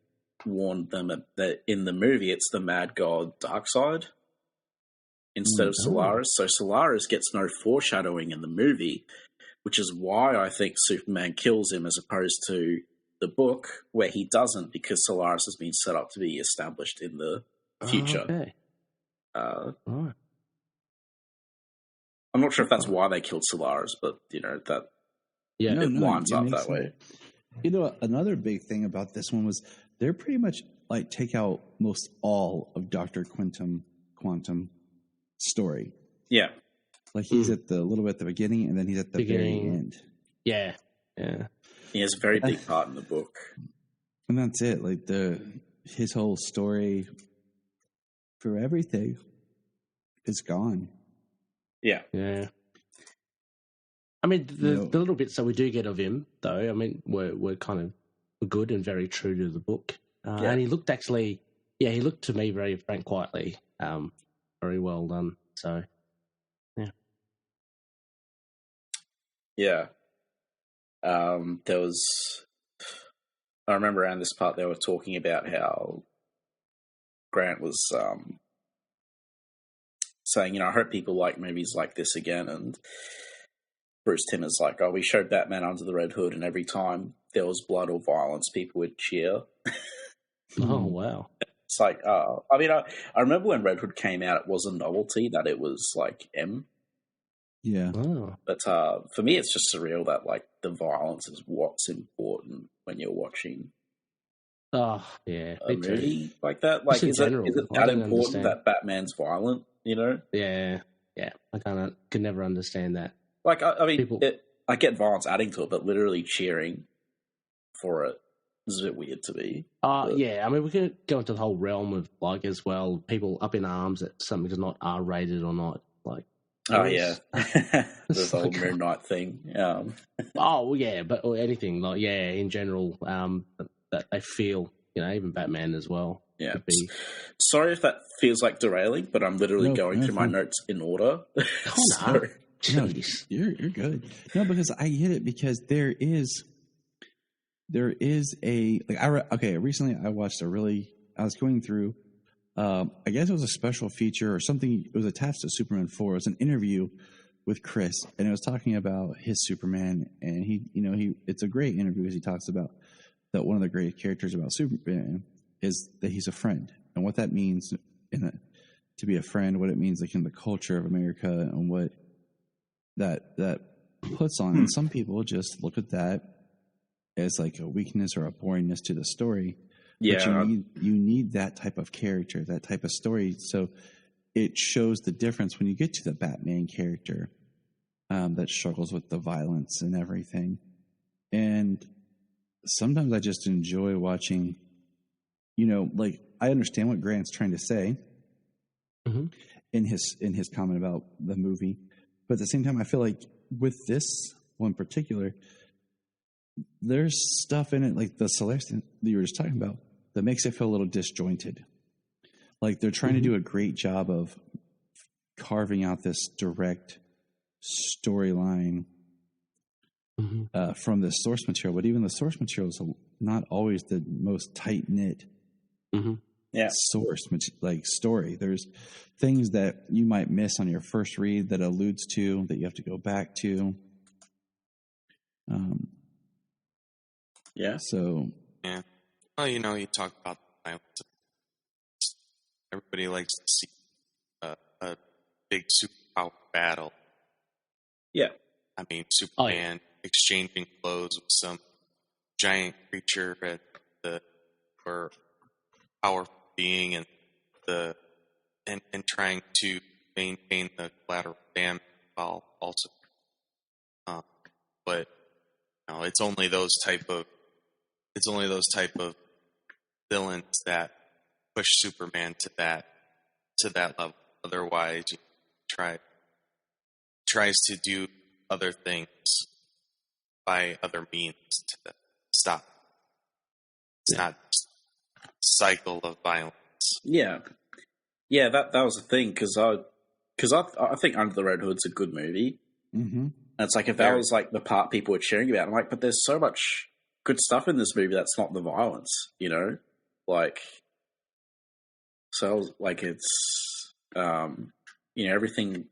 Speaker 5: warned them that in the movie it's the mad god Darkseid instead of Solaris. So Solaris gets no foreshadowing in the movie, which is why I think Superman kills him as opposed to the book where he doesn't, because Solaris has been set up to be established in the future.
Speaker 6: Okay.
Speaker 5: I'm not sure if that's why they killed Solaris, but it lines up that way.
Speaker 4: Another big thing about this one was they're pretty much like take out most all of Dr. Quantum story.
Speaker 5: Yeah.
Speaker 4: Like he's at the little bit at the beginning and then he's at the very end.
Speaker 6: Yeah.
Speaker 5: He has a very big part in the book.
Speaker 4: And that's it. Like his whole story for everything is gone.
Speaker 5: Yeah.
Speaker 6: Yeah. I mean, the little bits that we do get of him, though, I mean, were kind of good and very true to the book. And he looked he looked to me very Frank Quietly, very well done. So, yeah.
Speaker 5: Yeah. There was, I remember around this part they were talking about how Grant was saying, I hope people like movies like this again, and Bruce Timm is like, we showed Batman Under the Red Hood, and every time there was blood or violence, people would cheer.
Speaker 6: Oh, wow.
Speaker 5: It's like, I mean, I remember when Red Hood came out, it was a novelty that it was like M.
Speaker 4: Yeah.
Speaker 6: Oh.
Speaker 5: But for me, it's just surreal that like the violence is what's important when you're watching
Speaker 6: a
Speaker 5: movie like that. Like, is it that important that Batman's violent?
Speaker 6: Yeah. I could never understand that.
Speaker 5: Like, I mean,
Speaker 6: People-
Speaker 5: I get violence adding to it, but literally cheering for it is a bit weird to me.
Speaker 6: Yeah, I mean, we can go into the whole realm of, like, as well, people up in arms that something's not R-rated or not. Like,
Speaker 5: Oh, yeah.
Speaker 6: It's
Speaker 5: The whole
Speaker 6: like-
Speaker 5: Moon Knight thing.
Speaker 6: oh, yeah, but or anything, like, yeah, in general, that they feel, even Batman as well.
Speaker 5: Yeah.
Speaker 6: Could be.
Speaker 5: Sorry if that feels like derailing, but I'm literally
Speaker 4: No,
Speaker 5: going
Speaker 4: no,
Speaker 5: through my
Speaker 4: fine.
Speaker 5: notes in order.
Speaker 6: Oh, no.
Speaker 5: Sorry.
Speaker 4: No,
Speaker 6: Jeez.
Speaker 4: you're good. No, because I get it, because there is a recently I watched I was going through I guess it was a special feature or something. It was attached to Superman 4. It was an interview with Chris, and it was talking about his Superman, and it's a great interview because he talks about that one of the great characters about Superman is that he's a friend, and what that means to be a friend, what it means like in the culture of America, and what that puts on. And some people just look at that as like a weakness or a boringness to the story.
Speaker 5: Yeah.
Speaker 4: But you need that type of character, that type of story. So it shows the difference when you get to the Batman character that struggles with the violence and everything. And sometimes I just enjoy watching, like I understand what Grant's trying to say in his comment about the movie. But at the same time, I feel like with this one particular, there's stuff in it, like the Celestian that you were just talking about, that makes it feel a little disjointed. Like they're trying to do a great job of carving out this direct storyline from the source material, but even the source material is not always the most tight knit source story. There's things that you might miss on your first read that alludes to that you have to go back to.
Speaker 5: Yeah.
Speaker 4: So
Speaker 7: Yeah. Well, you talk about violence. Everybody likes to see a big superpower battle.
Speaker 5: Yeah.
Speaker 7: I mean, Superman exchanging blows with some giant creature or powerful being, and trying to maintain the collateral damage while also. But it's only those type of villains that push Superman to that level. Otherwise, tries to do other things by other means to stop. It's not cycle of violence.
Speaker 5: Yeah. Yeah, that was the thing, because I think Under the Red Hood's a good movie.
Speaker 4: mm-hmm.
Speaker 5: And it's like, if that was like the part people were cheering about, I'm like, but there's so much good stuff in this movie that's not the violence, Like, so I was like, it's, everything,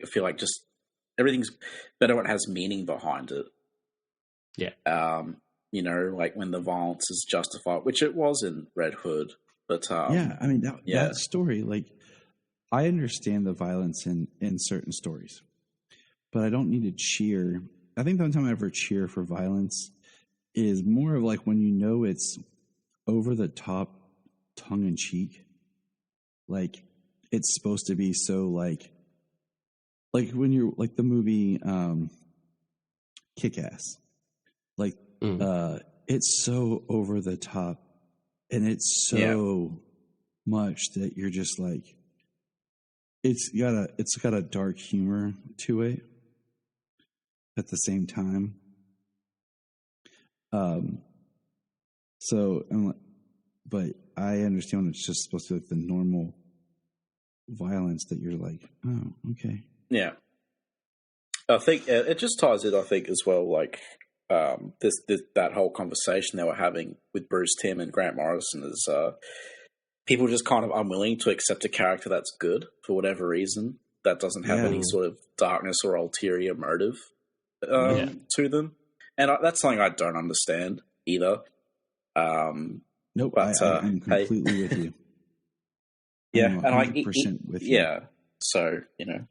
Speaker 5: I feel like just everything's better when it has meaning behind it.
Speaker 6: Yeah.
Speaker 5: Like when the violence is justified, which it was in Red Hood. But
Speaker 4: yeah, I mean, that story, like, I understand the violence in certain stories, but I don't need to cheer. I think the only time I ever cheer for violence is more of like when it's over the top, tongue in cheek. Like, it's supposed to be so like when you're like the movie Kick-Ass. Like, it's so over the top, and it's so much that you're just like, it's got a dark humor to it at the same time. But I understand when it's just supposed to be like the normal violence that you're like, oh, okay.
Speaker 5: Yeah. I think it just ties in, I think, as well, like, that whole conversation they were having with Bruce Timm and Grant Morrison is people just kind of unwilling to accept a character that's good for whatever reason that doesn't have any sort of darkness or ulterior motive to them, and that's something I don't understand either.
Speaker 4: Nope,
Speaker 5: but,
Speaker 4: I'm completely with you.
Speaker 5: Yeah,
Speaker 4: I'm
Speaker 5: and
Speaker 4: 100% with you.
Speaker 5: Yeah, so
Speaker 4: And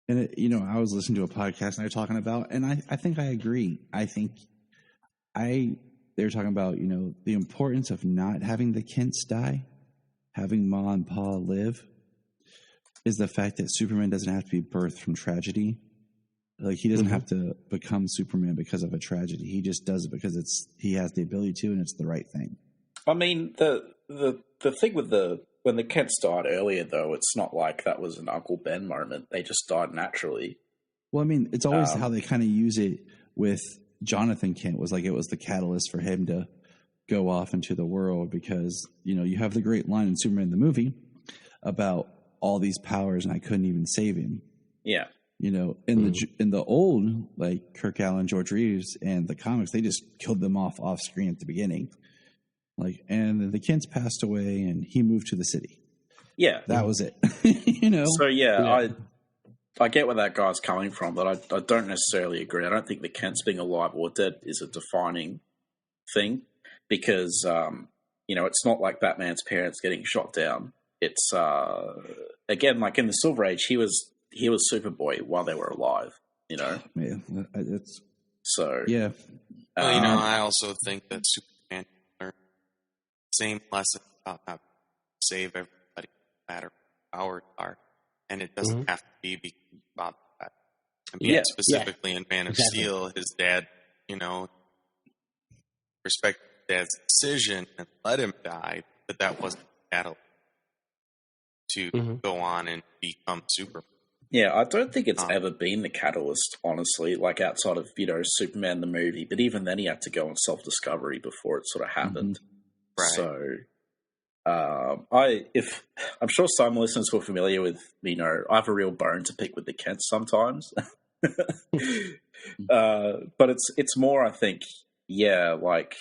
Speaker 4: I was listening to a podcast and they were talking about, and I think I agree. I think they were talking about, the importance of not having the Kents die, having Ma and Pa live. is the fact that Superman doesn't have to be birthed from tragedy. Like, he doesn't have to become Superman because of a tragedy. He just does it because he has the ability to, and it's the right thing.
Speaker 5: I mean, the thing with when the Kents died earlier, though, it's not like that was an Uncle Ben moment. They just died naturally.
Speaker 4: Well, I mean, it's always how they kind of use it with Jonathan Kent. Was like it was the catalyst for him to go off into the world because, you have the great line in Superman the movie about all these powers and I couldn't even save him.
Speaker 5: Yeah.
Speaker 4: In the old, like Kirk Allen, George Reeves, and the comics, they just killed them off screen at the beginning. Like, and the Kents passed away, and he moved to the city.
Speaker 5: Yeah,
Speaker 4: that was it.
Speaker 5: So I get where that guy's coming from, but I don't necessarily agree. I don't think the Kents being alive or dead is a defining thing because it's not like Batman's parents getting shot down. It's again, like in the Silver Age, he was Superboy while they were alive,
Speaker 4: Yeah, it's
Speaker 5: so
Speaker 4: yeah.
Speaker 7: Well, I also think that Superman learned the same lesson about how to save everybody, no matter how powered they are, and it doesn't have to be about that. I mean, specifically in Man of Steel, his dad, respect Dad's decision and let him die, but that wasn't a catalyst to go on and become Superman.
Speaker 5: Yeah, I don't think it's ever been the catalyst, honestly, like outside of, Superman the movie. But even then he had to go on self-discovery before it sort of happened.
Speaker 7: Right.
Speaker 5: So, I'm sure some listeners who are familiar with, I have a real bone to pick with the Kents sometimes. But it's more, I think, like,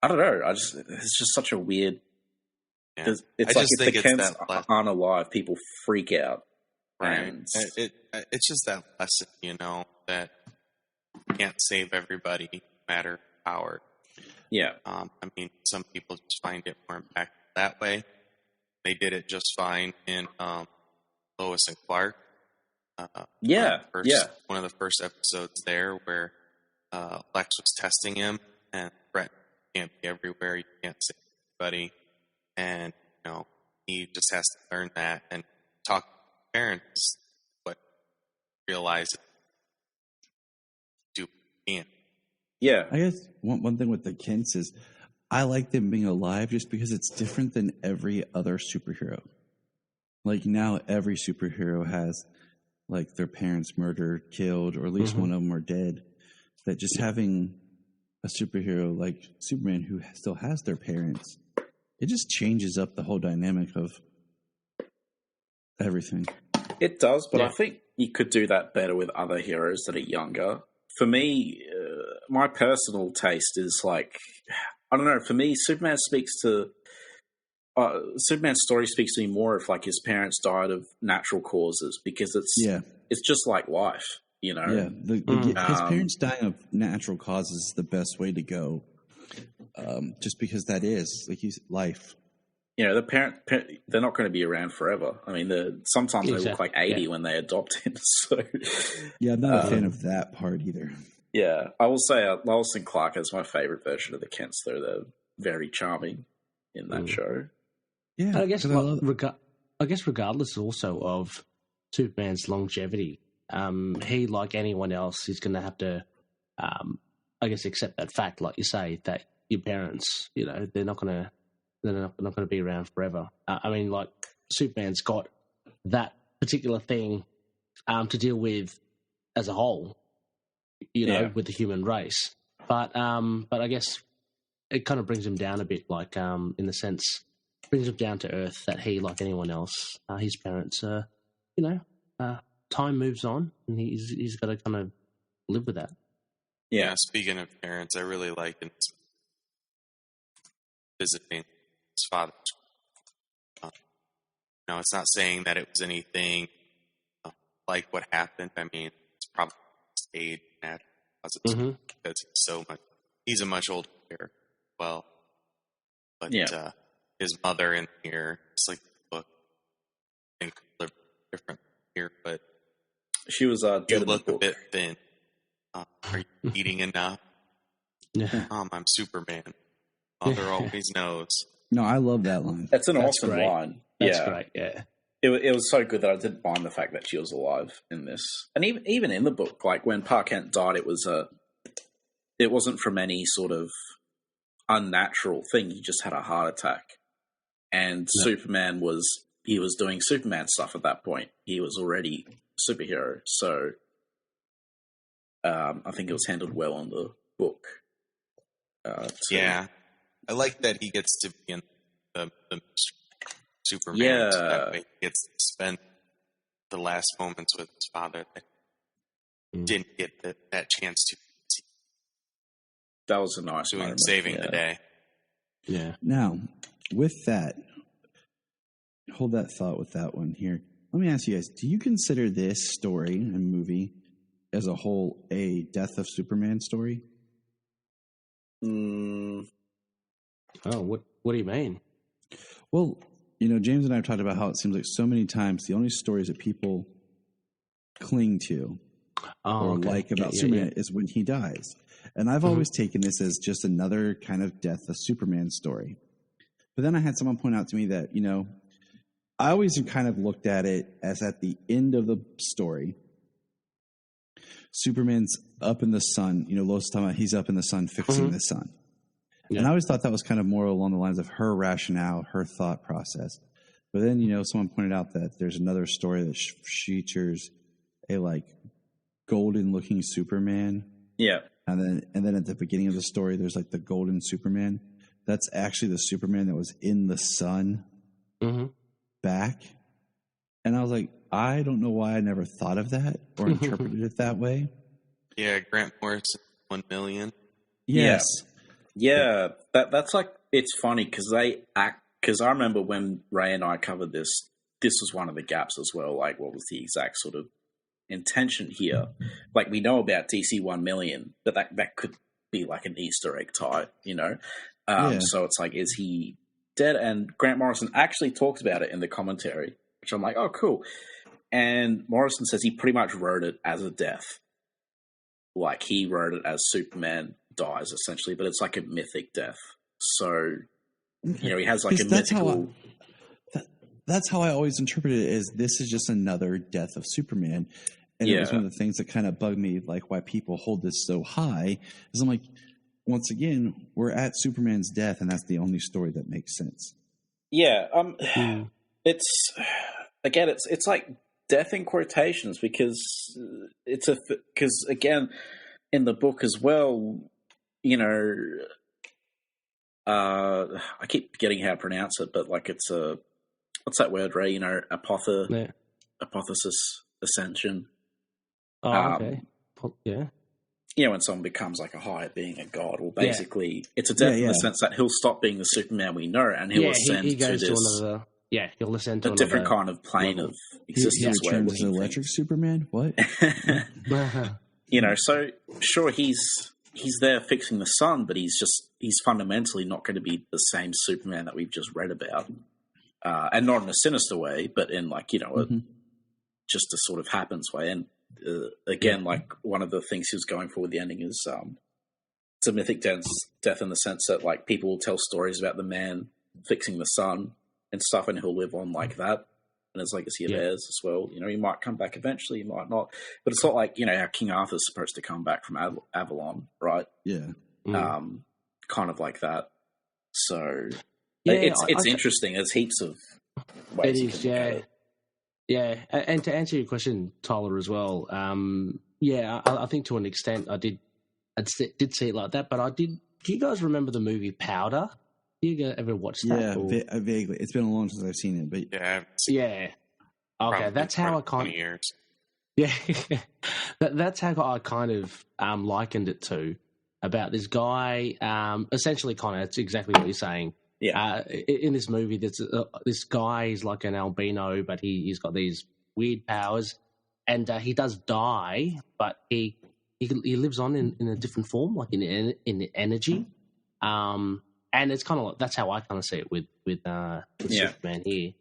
Speaker 5: I don't know. It's just such a weird...
Speaker 7: Yeah.
Speaker 5: It's like if the Kents aren't alive, people freak out.
Speaker 7: Right. It's just that lesson, that you can't save everybody, no matter power.
Speaker 5: Yeah.
Speaker 7: I mean, some people just find it more impactful that way. They did it just fine in Lois and Clark. One of the first episodes there where Lex was testing him, and Brett can't be everywhere. You can't save everybody. And, he just has to learn that and talk to parents, but realize do can't.
Speaker 5: Yeah.
Speaker 4: I guess one thing with the Kents is I like them being alive just because it's different than every other superhero. Like now every superhero has like their parents murdered, killed, or at least one of them are dead. That just having a superhero like Superman who still has their parents, it just changes up the whole dynamic of everything.
Speaker 5: It does, but I think you could do that better with other heroes that are younger. For me, my personal taste is like, I don't know, for me, Superman's story speaks to me more if like his parents died of natural causes because it's just like life,
Speaker 4: Yeah, his parents dying of natural causes is the best way to go. Just because that is like he's life.
Speaker 5: The parent they're not going to be around forever. I mean, sometimes they look like 80 when they adopt him. So
Speaker 4: yeah, I'm not a fan of that part either.
Speaker 5: Yeah, I will say Lois and Clark is my favorite version of the Kents. They're very charming in that show.
Speaker 6: Yeah, I guess regardless also of Superman's longevity, he, like anyone else, is going to have to, accept that fact, like you say, that your parents, they're not going to be around forever. I mean, like Superman's got that particular thing to deal with as a whole, with the human race. But I guess it kind of brings him down a bit, like in the sense, brings him down to earth that he, like anyone else, his parents, time moves on and he's got to kind of live with that.
Speaker 7: Yeah, speaking of parents, I really liked visiting his father. It's not saying that it was anything like what happened. I mean, it's probably staged at because he's a much older character. Well, but his mother in here, it's like the book, I think lived different here, but
Speaker 5: she was
Speaker 7: you look a bit thin. Are you eating enough?
Speaker 6: Yeah.
Speaker 7: Mom, I'm Superman. Mother always knows.
Speaker 4: No, I love that line.
Speaker 5: That's an awesome line.
Speaker 6: That's great, yeah.
Speaker 5: it was so good that I didn't mind the fact that she was alive in this. And even in the book, like when Pa Kent died, it wasn't from any sort of unnatural thing. He just had a heart attack. And Superman was doing Superman stuff at that point. He was already a superhero. So I think it was handled well in the book.
Speaker 7: Yeah. I like that he gets to be in the Superman.
Speaker 5: Yeah.
Speaker 7: So that way he gets to spend the last moments with his father that didn't get that chance to see.
Speaker 5: That was a nice moment.
Speaker 7: Saving the day.
Speaker 6: Yeah.
Speaker 4: Now, with that, hold that thought with that one here. Let me ask you guys, do you consider this story and movie as a whole a Death of Superman story?
Speaker 6: Oh, what do you mean?
Speaker 4: Well, James and I have talked about how it seems like so many times the only stories that people cling to like about Superman is when he dies. And I've always taken this as just another kind of Death of Superman story. But then I had someone point out to me that, I always kind of looked at it as at the end of the story, Superman's up in the sun. Lois talking about he's up in the sun fixing the sun. Yeah. And I always thought that was kind of more along the lines of her rationale, her thought process. But then, someone pointed out that there's another story that features a golden looking Superman.
Speaker 5: Yeah.
Speaker 4: And then at the beginning of the story, there's the golden Superman. That's actually the Superman that was in the sun back. And I was like, I don't know why I never thought of that or interpreted it that way.
Speaker 7: Yeah, Grant Morrison, 1 million.
Speaker 4: Yes.
Speaker 5: Yeah, that's it's funny because I remember when Ray and I covered this was one of the gaps as well. What was the exact sort of intention here? We know about DC 1 million, but that could be an Easter egg type, So it's is he dead? And Grant Morrison actually talks about it in the commentary, which I'm like, oh, cool. And Morrison says he pretty much wrote it as a death. He wrote it as Superman dies, essentially, but it's a mythic death. So, he has a mythical...
Speaker 4: That's how I always interpreted it, is this is just another death of Superman. And it was one of the things that kind of bugged me, why people hold this so high, is I'm once again, we're at Superman's death, and that's the only story that makes sense.
Speaker 5: Yeah, it's death in quotations because again, in the book as well, I keep forgetting how to pronounce it, but it's what's that word, Ray? Apotheosis ascension.
Speaker 6: Oh, okay. Yeah.
Speaker 5: When someone becomes a higher being, a god, well, basically, it's a death in the sense that he'll stop being the Superman we know, and he'll ascend
Speaker 6: he goes
Speaker 5: to this.
Speaker 6: He'll ascend to
Speaker 5: a different kind of plane of existence.
Speaker 4: He returns as electric Superman. What?
Speaker 5: So sure, he's there fixing the sun, but he's fundamentally not going to be the same Superman that we've just read about, and not in a sinister way, but in just a sort of happens way. And again, one of the things he was going for with the ending is it's a mythic death in the sense that people will tell stories about the man fixing the sun and stuff, and he'll live on like that. And his legacy of heirs as well. He might come back eventually, he might not. But it's not how King Arthur's supposed to come back from Avalon, right?
Speaker 4: Yeah.
Speaker 5: Kind of like that. So it's interesting. There's heaps of ways you can look at it.
Speaker 6: Yeah, and to answer your question, Tyler, as well, I think to an extent I did see it like that, but do you guys remember the movie Powder? Do you ever watch that?
Speaker 4: Yeah, vaguely. It's been a long since I've seen it, but
Speaker 6: yeah. Okay, that's how I kind of...
Speaker 7: years.
Speaker 6: Yeah, that's how I kind of likened it to, about this guy, essentially it's exactly what you're saying.
Speaker 5: Yeah.
Speaker 6: In this movie, this guy is like an albino, but he's got these weird powers, and he does die, but he lives on in a different form, in energy. And it's kind of that's how I kind of see it with Superman here.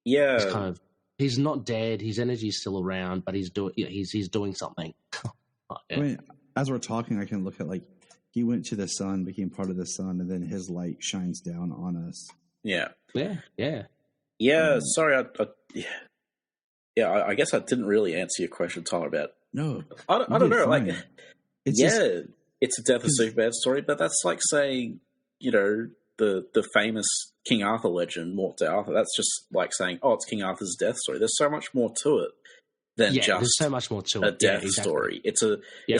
Speaker 5: Yeah,
Speaker 6: it's he's not dead. His energy is still around, but he's doing something.
Speaker 4: I mean, as we're talking, I can look at he went to the sun, became part of the sun, and then his light shines down on us.
Speaker 5: Yeah.
Speaker 6: Yeah.
Speaker 5: Yeah, sorry. I guess I didn't really answer your question, Tyler, about...
Speaker 4: No.
Speaker 5: I don't know.
Speaker 4: Fine.
Speaker 5: Like,
Speaker 4: it's
Speaker 5: it's a Death of Superman story, but that's like saying, the famous King Arthur legend, Morte Arthur. That's just like saying, oh, it's King Arthur's death story. There's so much more to it than just
Speaker 6: there's so much more to
Speaker 5: a death story. It's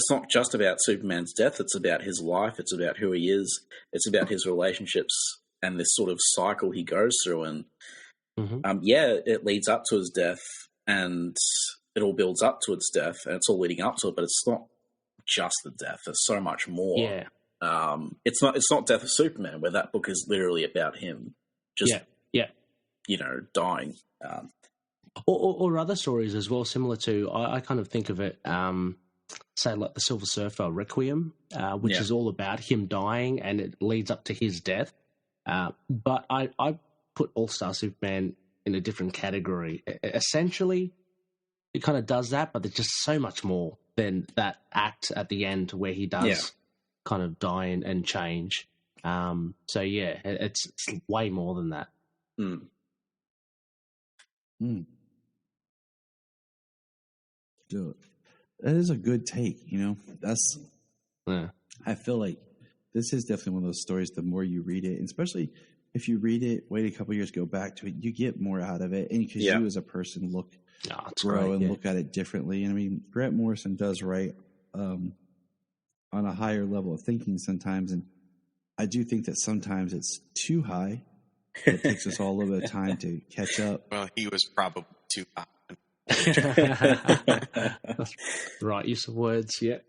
Speaker 5: not just about Superman's death. It's about his life. It's about who he is. It's about his relationships and this sort of cycle he goes through. And it leads up to his death, and it all builds up to its death, and it's all leading up to it. But it's not just the death. There's so much more.
Speaker 6: Yeah.
Speaker 5: It's not Death of Superman, where that book is literally about him just dying.
Speaker 6: Or other stories as well, similar to, I kind of think of it, say like the Silver Surfer Requiem, which is all about him dying, and it leads up to his death. But I put All-Star Superman in a different category. Essentially, it kind of does that, but there's just so much more than that act at the end where he does kind of die and change. It's way more than that.
Speaker 4: Dude, that is a good take. That's. I feel like this is definitely one of those stories. The more you read it, and especially if you read it, wait a couple years, go back to it, you get more out of it, and because you as a person grow and look at it differently. And I mean, Grant Morrison does write on a higher level of thinking sometimes, and I do think that sometimes it's too high. It takes us all a little bit of time to catch up.
Speaker 7: Well, he was probably too high.
Speaker 6: Right use of words, yeah.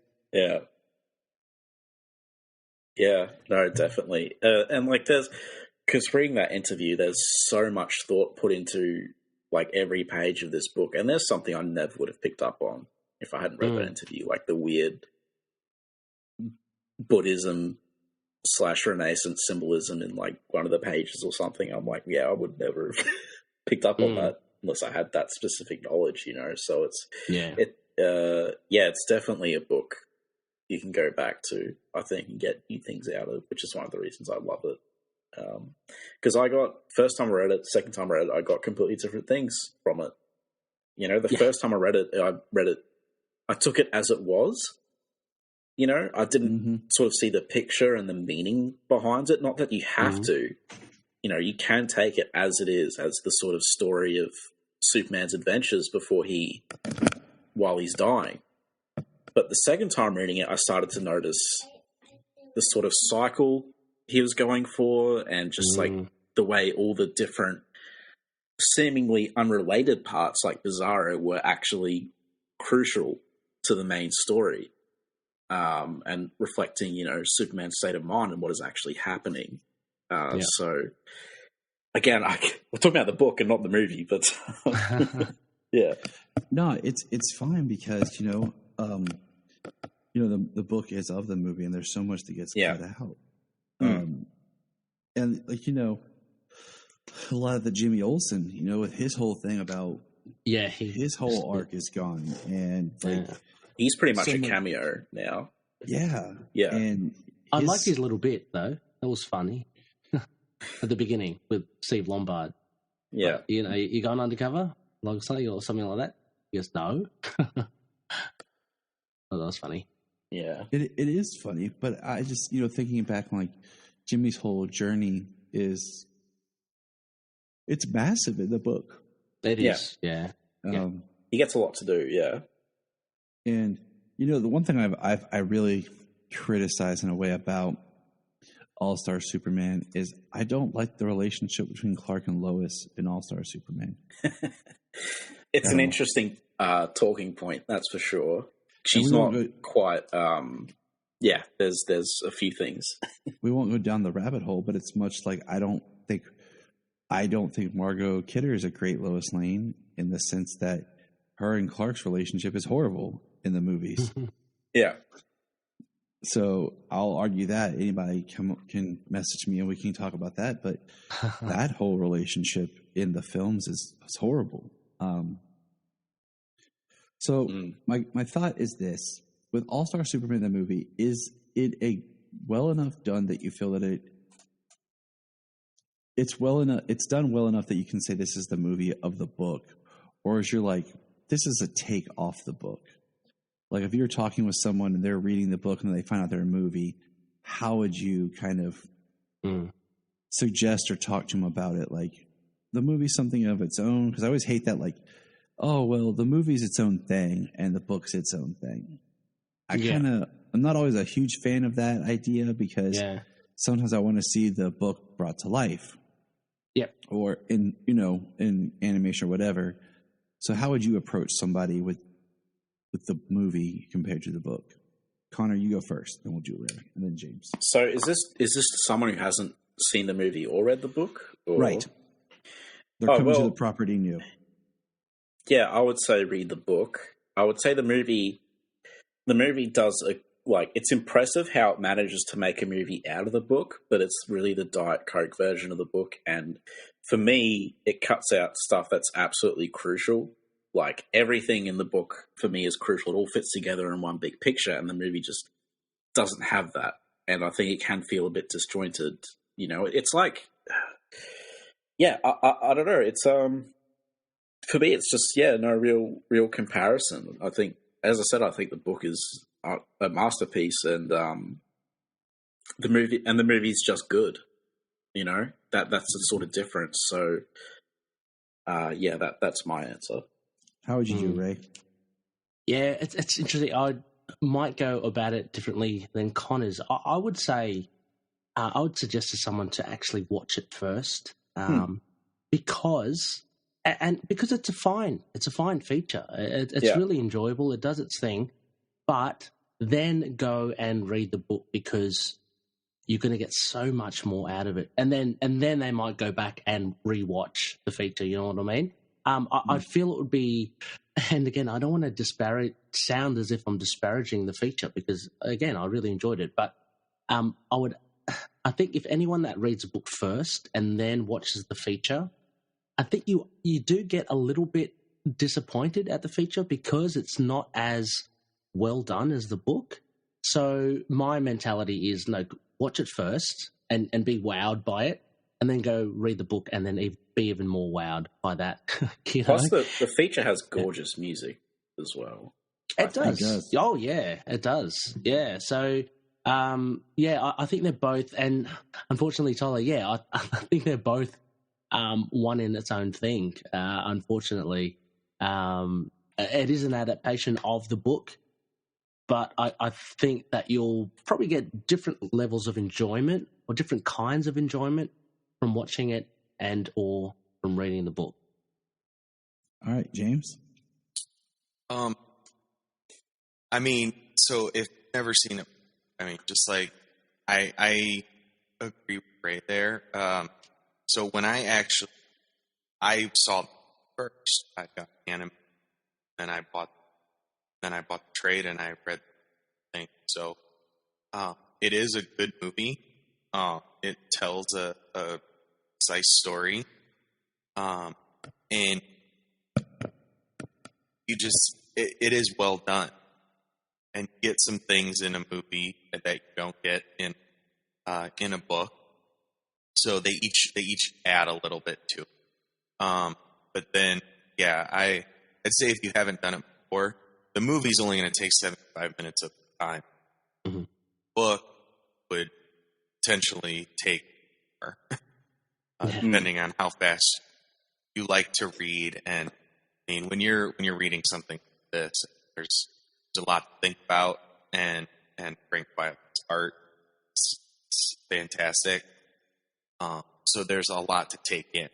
Speaker 5: No, definitely. And like because reading that interview, there's so much thought put into like every page of this book, and there's something I never would have picked up on if I hadn't read that interview, like the weird Buddhism / Renaissance symbolism in like one of the pages or something. I'm like, I would never have picked up on that unless I had that specific knowledge, So it's it's definitely a book you can go back to, I think, and get new things out of, which is one of the reasons I love it. Because first time I read it, second time I read it, I got completely different things from it. The first time I read it, I took it as it was. I didn't sort of see the picture and the meaning behind it. Not that you have to. You can take it as it is, as the sort of story of Superman's adventures while he's dying. But the second time reading it, I started to notice the sort of cycle he was going for, and just like the way all the different seemingly unrelated parts like Bizarro were actually crucial to the main story, and reflecting, Superman's state of mind and what is actually happening. So again, we're talking about the book and not the movie, but
Speaker 4: No, it's fine because, the book is of the movie, and there's so much that gets cut out. And like, a lot of the Jimmy Olsen, with his whole thing about his whole arc is gone, and like
Speaker 5: he's pretty much a cameo now.
Speaker 4: Yeah.
Speaker 6: And I liked his little bit though. That was funny at the beginning with Steve Lombard.
Speaker 5: Yeah,
Speaker 6: you going undercover like something or something like that. He goes, no. Oh, that was funny.
Speaker 5: Yeah,
Speaker 4: it is funny, but I just thinking back on like Jimmy's whole journey it's massive in the book.
Speaker 6: It is, yeah.
Speaker 5: He gets a lot to do, yeah.
Speaker 4: And the one thing I really criticize in a way about All-Star Superman is I don't like the relationship between Clark and Lois in All-Star Superman.
Speaker 5: It's an interesting talking point, that's for sure. She's not quite. There's a few things.
Speaker 4: We won't go down the rabbit hole, but it's much like I don't think Margot Kidder is a great Lois Lane in the sense that her and Clark's relationship is horrible in the movies.
Speaker 5: Yeah.
Speaker 4: So I'll argue that anybody can message me and we can talk about that. But that whole relationship in the films is horrible. My thought is this: with All-Star Superman the movie, is it a well enough done that you feel that it's well enough. It's done well enough that you can say this is the movie of the book, or is you're like, this is a take off the book. Like if you're talking with someone and they're reading the book and they find out they're a movie, how would you kind of suggest or talk to them about it? Like the movie's something of its own, because I always hate that. Like, oh well, the movie's its own thing and the book's its own thing. I'm not always a huge fan of that idea because sometimes I want to see the book brought to life.
Speaker 6: Yep.
Speaker 4: Or in animation or whatever. So how would you approach somebody with the movie compared to the book? Connor, you go first, then we'll do Ray, and then James.
Speaker 5: So is this someone who hasn't seen the movie or read the book? Or?
Speaker 4: Right. They're coming to the property new.
Speaker 5: Yeah, I would say read the book. I would say the movie does it's impressive how it manages to make a movie out of the book, but it's really the Diet Coke version of the book. And for me, it cuts out stuff that's absolutely crucial. Like everything in the book for me is crucial. It all fits together in one big picture, and the movie just doesn't have that. And I think it can feel a bit disjointed. It's like, I don't know. It's for me, it's just no real comparison. I think, as I said, I think the book is a masterpiece, and the movie's just good. That's the sort of difference. So, that's my answer.
Speaker 4: How would you do, Ray?
Speaker 6: Yeah, it's interesting. I might go about it differently than Connor's. I would say, I would suggest to someone to actually watch it first, because it's a fine feature. It's really enjoyable. It does its thing, but then go and read the book because you're going to get so much more out of it. And then they might go back and rewatch the feature. You know what I mean? I feel it would be, and again, I don't want to sound as if I'm disparaging the feature because, again, I really enjoyed it. But I think if anyone that reads a book first and then watches the feature, I think you do get a little bit disappointed at the feature because it's not as well done as the book. So my mentality is, watch it first and be wowed by it, and then go read the book and then be even more wowed by that.
Speaker 5: Plus, the feature has gorgeous music as well.
Speaker 6: It does. Oh, yeah, it does. Yeah, so, I think they're both, and unfortunately, Tyler, I think they're both one in its own thing. Unfortunately, it is an adaptation of the book, but I think that you'll probably get different levels of enjoyment or different kinds of enjoyment from watching it and or from reading the book.
Speaker 4: All right, James?
Speaker 7: So if you've never seen it, just like I agree with Ray there. So when I saw it first, I got anime, then I bought the trade and I read the thing. So it is a good movie. It tells a concise story, and it is well done, and you get some things in a movie that you don't get in a book. So they each add a little bit to it. But then, I'd say if you haven't done it before, the movie's only going to take 75 minutes of time.
Speaker 6: Mm-hmm.
Speaker 7: Book would potentially take more, depending on how fast you like to read. And when you're reading something like this, there's a lot to think about, and Frank Wild's art is fantastic. So there's a lot to take in.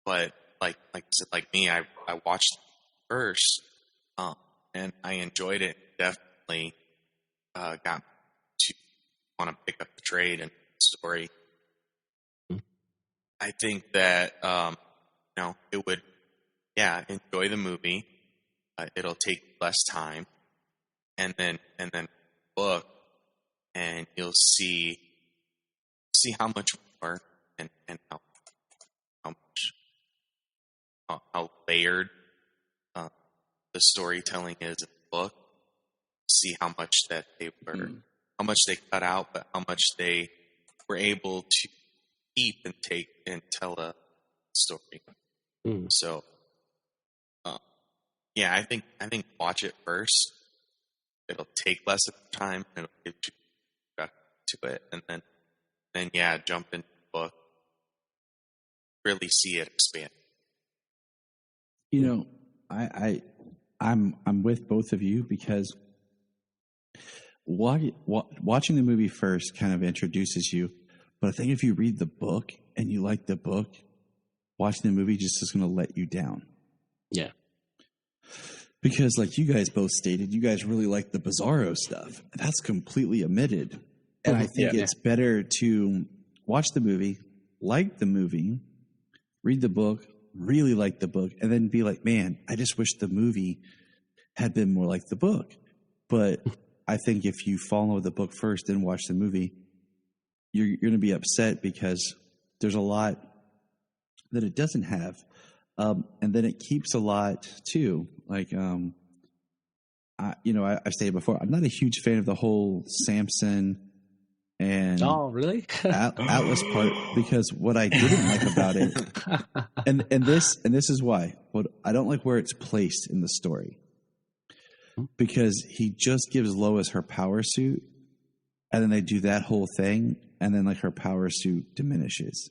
Speaker 7: But like I said, like me, I watched it first, and I enjoyed it. Definitely got to want to pick up the trade and the story. I think that it would, enjoy the movie. It'll take less time, and then book, and you'll see how much more and how layered the storytelling is in the book. See how much that how much they cut out, but how much they were able to keep and take and tell a story. So, yeah, I think watch it first. It'll take less of time, and it'll get you back to it, and then yeah, jump into the book. Really see it expand.
Speaker 4: You know, I'm with both of you because watching the movie first kind of introduces you. But I think if you read the book and you like the book, watching the movie just is going to let you down.
Speaker 6: Yeah.
Speaker 4: Because like you guys both stated, you guys really like the Bizarro stuff. That's completely omitted. And I think it's better to watch the movie, like the movie, read the book, really like the book, and then be like, man, I just wish the movie had been more like the book. But I think if you follow the book first and watch the movie, you're going to be upset because there's a lot that it doesn't have. And then it keeps a lot too. Like, I've stated before, I'm not a huge fan of the whole Samson and
Speaker 6: really?
Speaker 4: Atlas part, because what I didn't like about it, and this is why, what I don't like where it's placed in the story, because he just gives Lois her power suit, and then they do that whole thing, and then like her power suit diminishes.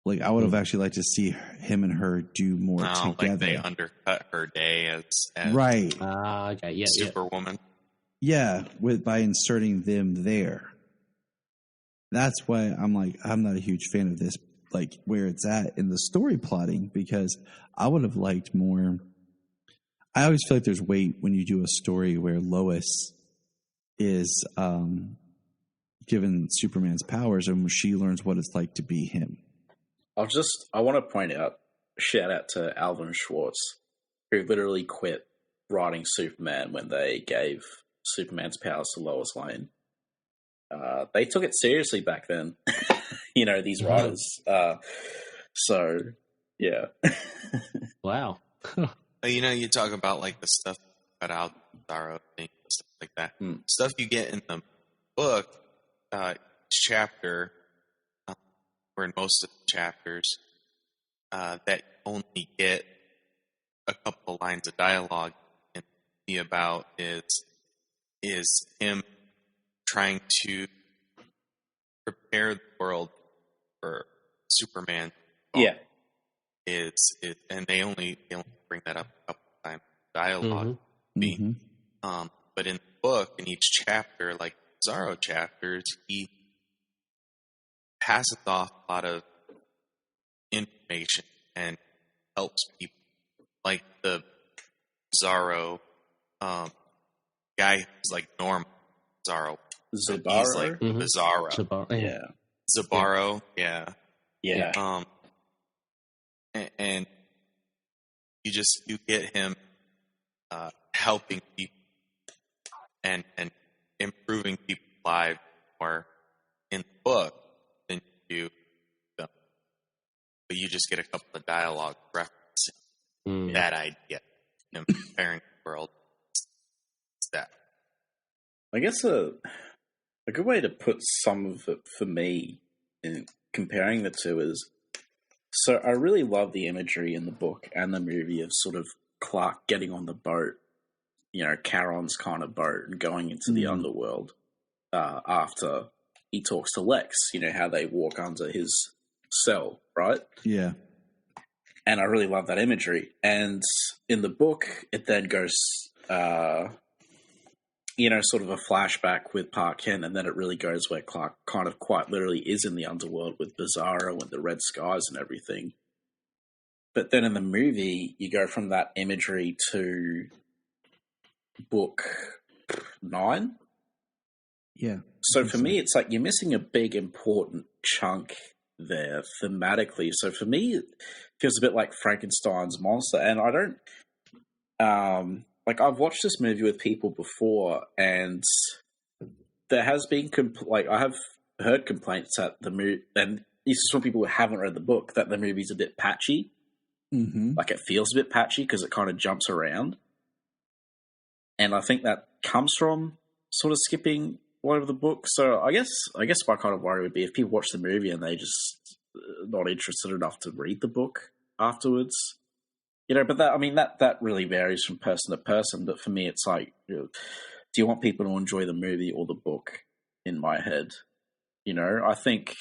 Speaker 4: Like, I would have actually liked to see him and her do more together.
Speaker 7: Like they undercut her day as
Speaker 4: right.
Speaker 6: Okay, yeah,
Speaker 7: Superwoman.
Speaker 4: Yeah, by inserting them there. That's why I'm like, I'm not a huge fan of this, like where it's at in the story plotting, because I would have liked more. I always feel like there's weight when you do a story where Lois is given Superman's powers and she learns what it's like to be him.
Speaker 5: I want to point out, shout out to Alvin Schwartz, who literally quit writing Superman when they gave Superman's powers to Lois Lane. They took it seriously back then, these writers. So, yeah.
Speaker 6: Wow.
Speaker 7: You talk about like the stuff cut out, Bizarro thing, stuff like that. Stuff you get in the book, chapter, or in most of the chapters, that only get a couple of lines of dialogue and be about is him trying to prepare the world for Superman.
Speaker 5: Yeah.
Speaker 7: And they only bring that up a couple of times. Dialogue. But in the book, in each chapter, like Bizarro chapters, he passes off a lot of information and helps people. Like the Bizarro guy who's like normal Bizarro.
Speaker 5: Zabaro?
Speaker 7: He's like Bizarro.
Speaker 5: Yeah.
Speaker 7: Zabaro, yeah.
Speaker 5: Yeah.
Speaker 7: And you get him helping people and improving people's lives more in the book than you do them. But you just get a couple of dialogue referencing that idea in comparing the world. It's that.
Speaker 5: I guess a good way to put some of it for me in comparing the two is, so I really love the imagery in the book and the movie of sort of Clark getting on the boat, Charon's kind of boat, and going into the underworld after he talks to Lex, how they walk under his cell, right?
Speaker 4: Yeah.
Speaker 5: And I really love that imagery. And in the book, it then goes, sort of a flashback with Park Kent, and then it really goes where Clark kind of quite literally is in the underworld with Bizarro and the red skies and everything. But then in the movie, you go from that imagery to book 9.
Speaker 4: Yeah.
Speaker 5: So for me, it's like you're missing a big, important chunk there thematically. So for me, it feels a bit like Frankenstein's monster. And I don't... I've watched this movie with people before, and there has been I have heard complaints at the movie, and this is from people who haven't read the book, that the movie's a bit patchy. Like it feels a bit patchy because it kind of jumps around, and I think that comes from sort of skipping all over the book. So I guess my kind of worry would be if people watch the movie and they just not interested enough to read the book afterwards. But that really varies from person to person. But for me, it's like, do you want people to enjoy the movie or the book? In my head, I think.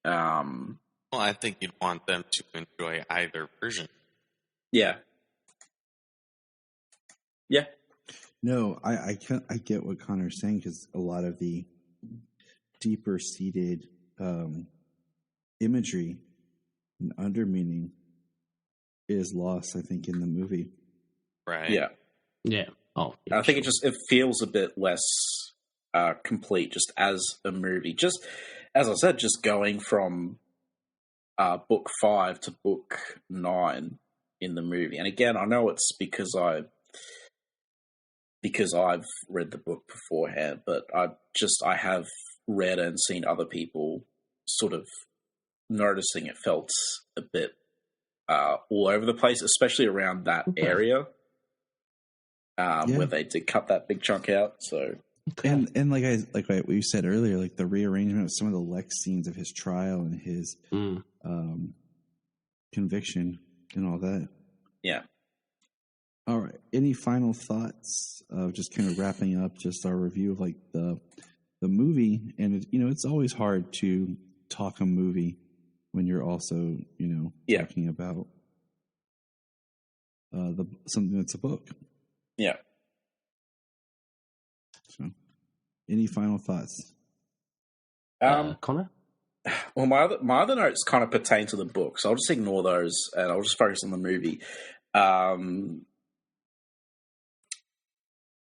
Speaker 7: Well, I think you'd want them to enjoy either version.
Speaker 5: Yeah. Yeah.
Speaker 4: No, I get what Connor's saying, because a lot of the deeper seated imagery and undermeaning is lost, I think, in the movie.
Speaker 7: Right.
Speaker 5: Yeah.
Speaker 6: Yeah. Oh, yeah,
Speaker 5: I think it feels a bit less complete just as a movie. Just as I said, just going from book 5 to book 9 in the movie. And again, I know it's because I've read the book beforehand, but I have read and seen other people sort of noticing it felt a bit all over the place, especially around that area where they did cut that big chunk out. So,
Speaker 4: and like we said earlier, like the rearrangement of some of the Lex scenes of his trial and his conviction and all that.
Speaker 5: Yeah.
Speaker 4: All right. Any final thoughts of just kind of wrapping up just our review of like the movie? And it's always hard to talk a movie when you're also talking about something that's a book.
Speaker 5: Yeah.
Speaker 4: So, any final thoughts?
Speaker 6: Connor?
Speaker 5: Well, my other notes kind of pertain to the book, so I'll just ignore those and I'll just focus on the movie.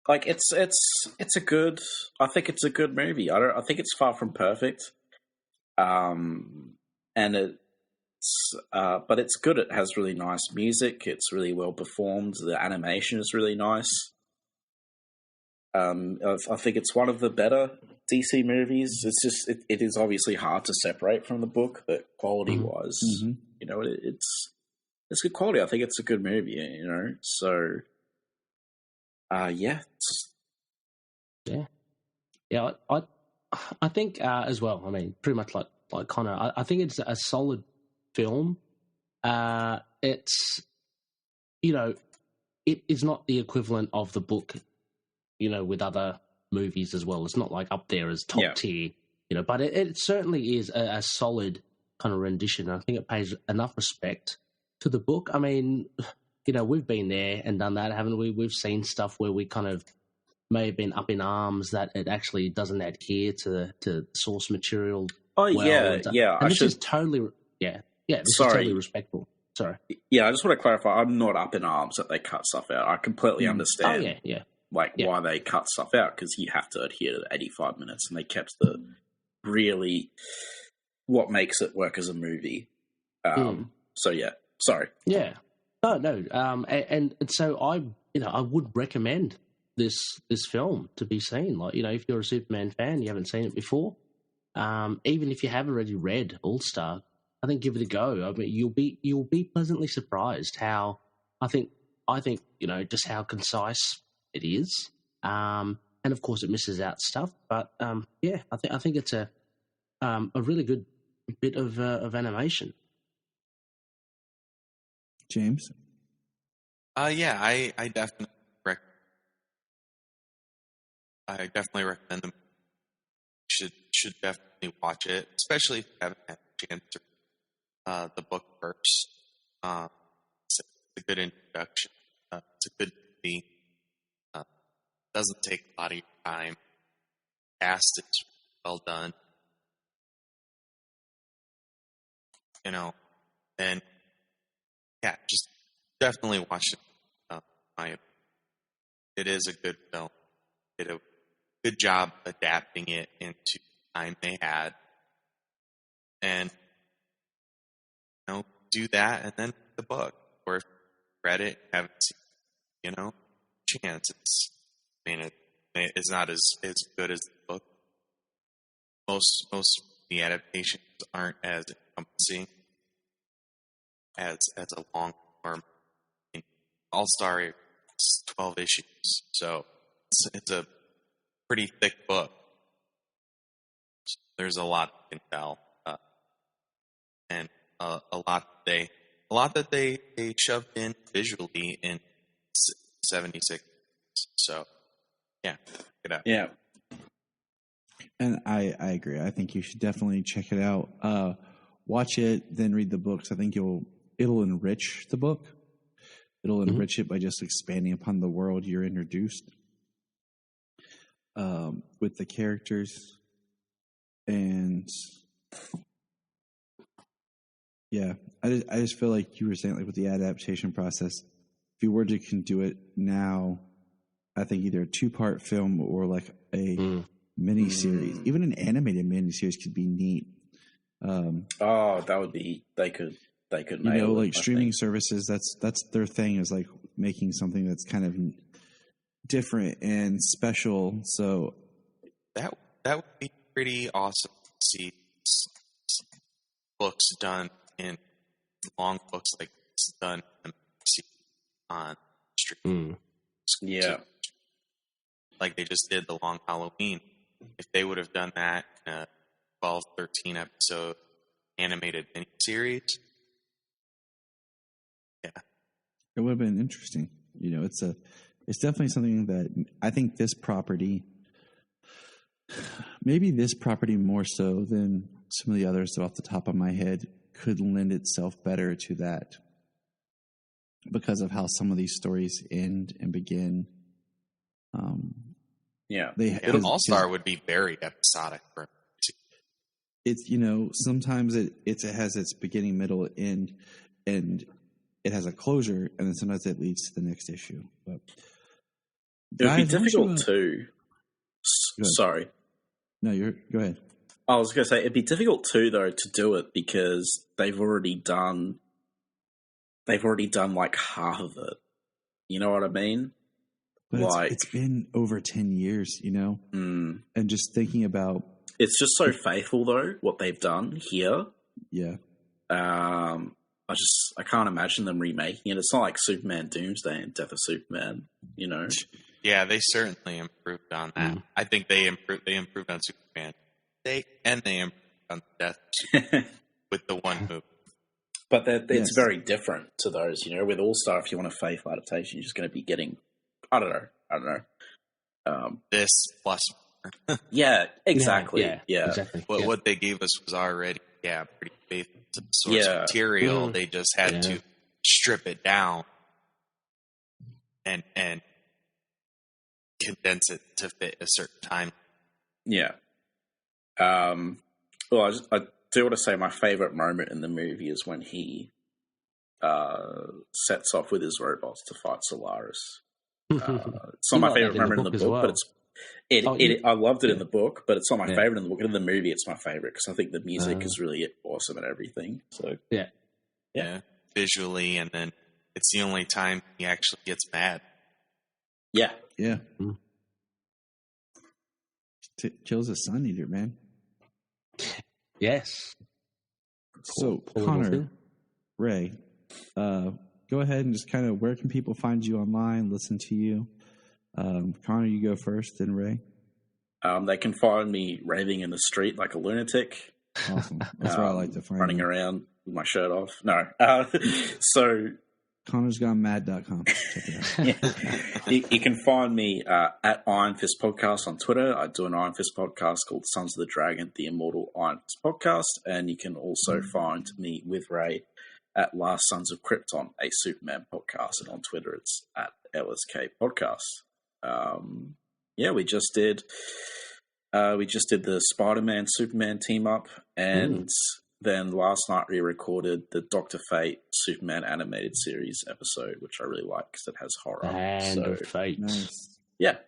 Speaker 5: Like it's a good. I think it's a good movie. I think it's far from perfect. And it's but it's good. It has really nice music. It's really well performed. The animation is really nice. I think it's one of the better DC movies. It's just it is obviously hard to separate from the book, but quality wise, it's good quality. I think it's a good movie. So. Yeah.
Speaker 6: I think as well. I mean, pretty much like Connor. I think it's a solid film. It's it is not the equivalent of the book. With other movies as well. It's not like up there as top tier. But it certainly is a solid kind of rendition. I think it pays enough respect to the book. I mean. We've been there and done that, haven't we? We've seen stuff where we kind of may have been up in arms that it actually doesn't adhere to source material.
Speaker 5: Oh, yeah.
Speaker 6: And this is totally, this is totally respectful. Sorry.
Speaker 5: Yeah, I just want to clarify. I'm not up in arms that they cut stuff out. I completely understand.
Speaker 6: Oh, yeah.
Speaker 5: Why they cut stuff out, because you have to adhere to 85 minutes, and they kept the really what makes it work as a movie. So yeah, sorry.
Speaker 6: Yeah. No. And so I would recommend this film to be seen. Like, if you're a Superman fan, you haven't seen it before, even if you have already read All Star, I think give it a go. I mean, you'll be pleasantly surprised how I think just how concise it is. And of course, it misses out stuff, but I think it's a really good bit of animation.
Speaker 4: James?
Speaker 7: Yeah, I definitely recommend them. Should definitely watch it, especially if you haven't had a chance to read the book first. It's a good introduction. It's a good movie. Doesn't take a lot of your time. Cast is well done. And yeah, just definitely watch it. It is a good film. Did a good job adapting it into the time they had, and do that, and then the book. Or if you read it, haven't seen, chance. It's not as good as the book. Most of the adaptations aren't as encompassing as a long form. All-Star is 12 issues, so it's a pretty thick book. there's a lot you can tell, and a lot that they shoved in visually in 76. So yeah, check it out.
Speaker 4: Yeah. And I agree. I think you should definitely check it out. Watch it, then read the books. I think it'll enrich the book. It'll enrich it by just expanding upon the world you're introduced with the characters. And yeah, I just feel like you were saying, like with the adaptation process, if you were to can do it now, I think either a 2-part film or like a mini series, even an animated mini series could be neat.
Speaker 5: That would be they could nail
Speaker 4: like
Speaker 5: it,
Speaker 4: streaming services. That's their thing, is like making something that's kind of different and special. So
Speaker 7: that would be pretty awesome to see books done in long books like it's done on streaming.
Speaker 5: Yeah,
Speaker 7: like they just did the Long Halloween. If they would have done that in a 12, 13 episode animated miniseries, yeah,
Speaker 4: it would have been interesting. It's definitely something that I think this property, maybe this property more so than some of the others off the top of my head, could lend itself better to that because of how some of these stories end and begin.
Speaker 7: All-Star would be very episodic.
Speaker 4: It's, sometimes it has its beginning, middle, end, and it has a closure, and then sometimes it leads to the next issue. But
Speaker 5: it would be difficult too. Sorry.
Speaker 4: No, go ahead.
Speaker 5: I was going to say, it'd be difficult too, though, to do it because they've already done like half of it. You know what I mean?
Speaker 4: But it's been over 10 years, and just thinking about,
Speaker 5: it's just so faithful though what they've done here.
Speaker 4: Yeah.
Speaker 5: I can't imagine them remaking it. It's not like Superman Doomsday and Death of Superman,
Speaker 7: Yeah, they certainly improved on that. I think they improved on Superman, and they improved on Death with the one movie.
Speaker 5: But it's very different to those, With All-Star, if you want a faithful adaptation, you're just going to be getting, I don't know.
Speaker 7: This plus.
Speaker 5: Yeah, exactly. Yeah.
Speaker 6: Exactly.
Speaker 7: What they gave us was already, pretty faithful to the source material. They just had to strip it down and condense it to fit a certain time.
Speaker 5: Yeah. Well, I do want to say my favorite moment in the movie is when he sets off with his robots to fight Solaris. It's not my favorite moment in the book, but I loved it in the book, but it's not my favorite in the book. In the movie, it's my favorite because I think the music is really awesome and everything. So
Speaker 7: yeah, visually, and then it's the only time he actually gets mad.
Speaker 5: Yeah.
Speaker 4: Kills a Sun Eater, man.
Speaker 6: Yes.
Speaker 4: So, Connor, Ray, go ahead and just kind of, where can people find you online, listen to you? Connor, you go first, then Ray.
Speaker 5: They can find me raving in the street like a lunatic.
Speaker 4: Awesome. That's where I like to find
Speaker 5: running
Speaker 4: you.
Speaker 5: Around with my shirt off. No. So
Speaker 4: ConnorsGoneMad.com. Check it out.
Speaker 5: You can find me at Iron Fist Podcast on Twitter. I do an Iron Fist podcast called Sons of the Dragon, the Immortal Iron Fist Podcast. And you can also find me with Ray at Last Sons of Krypton, a Superman podcast. And on Twitter, it's at LSK Podcast. We just did the Spider-Man Superman team up, and then last night we recorded the Dr. Fate Superman animated series episode, which I really like because it has horror.
Speaker 6: Hand of Fate.
Speaker 4: Nice.
Speaker 5: Yeah.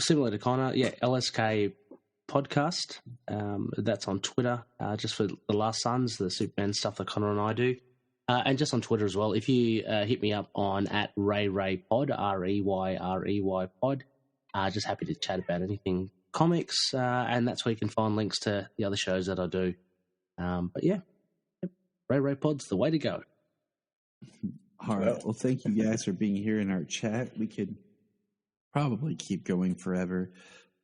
Speaker 6: Similar to Connor, LSK Podcast. That's on Twitter, just for the Last Sons, the Superman stuff that Connor and I do. And just on Twitter as well. If you hit me up on at RayRayPod, REYREY Pod, just happy to chat about anything comics, and that's where you can find links to the other shows that I do. RayRayPod's the way to go.
Speaker 4: All right. Well, thank you guys for being here in our chat. We could probably keep going forever,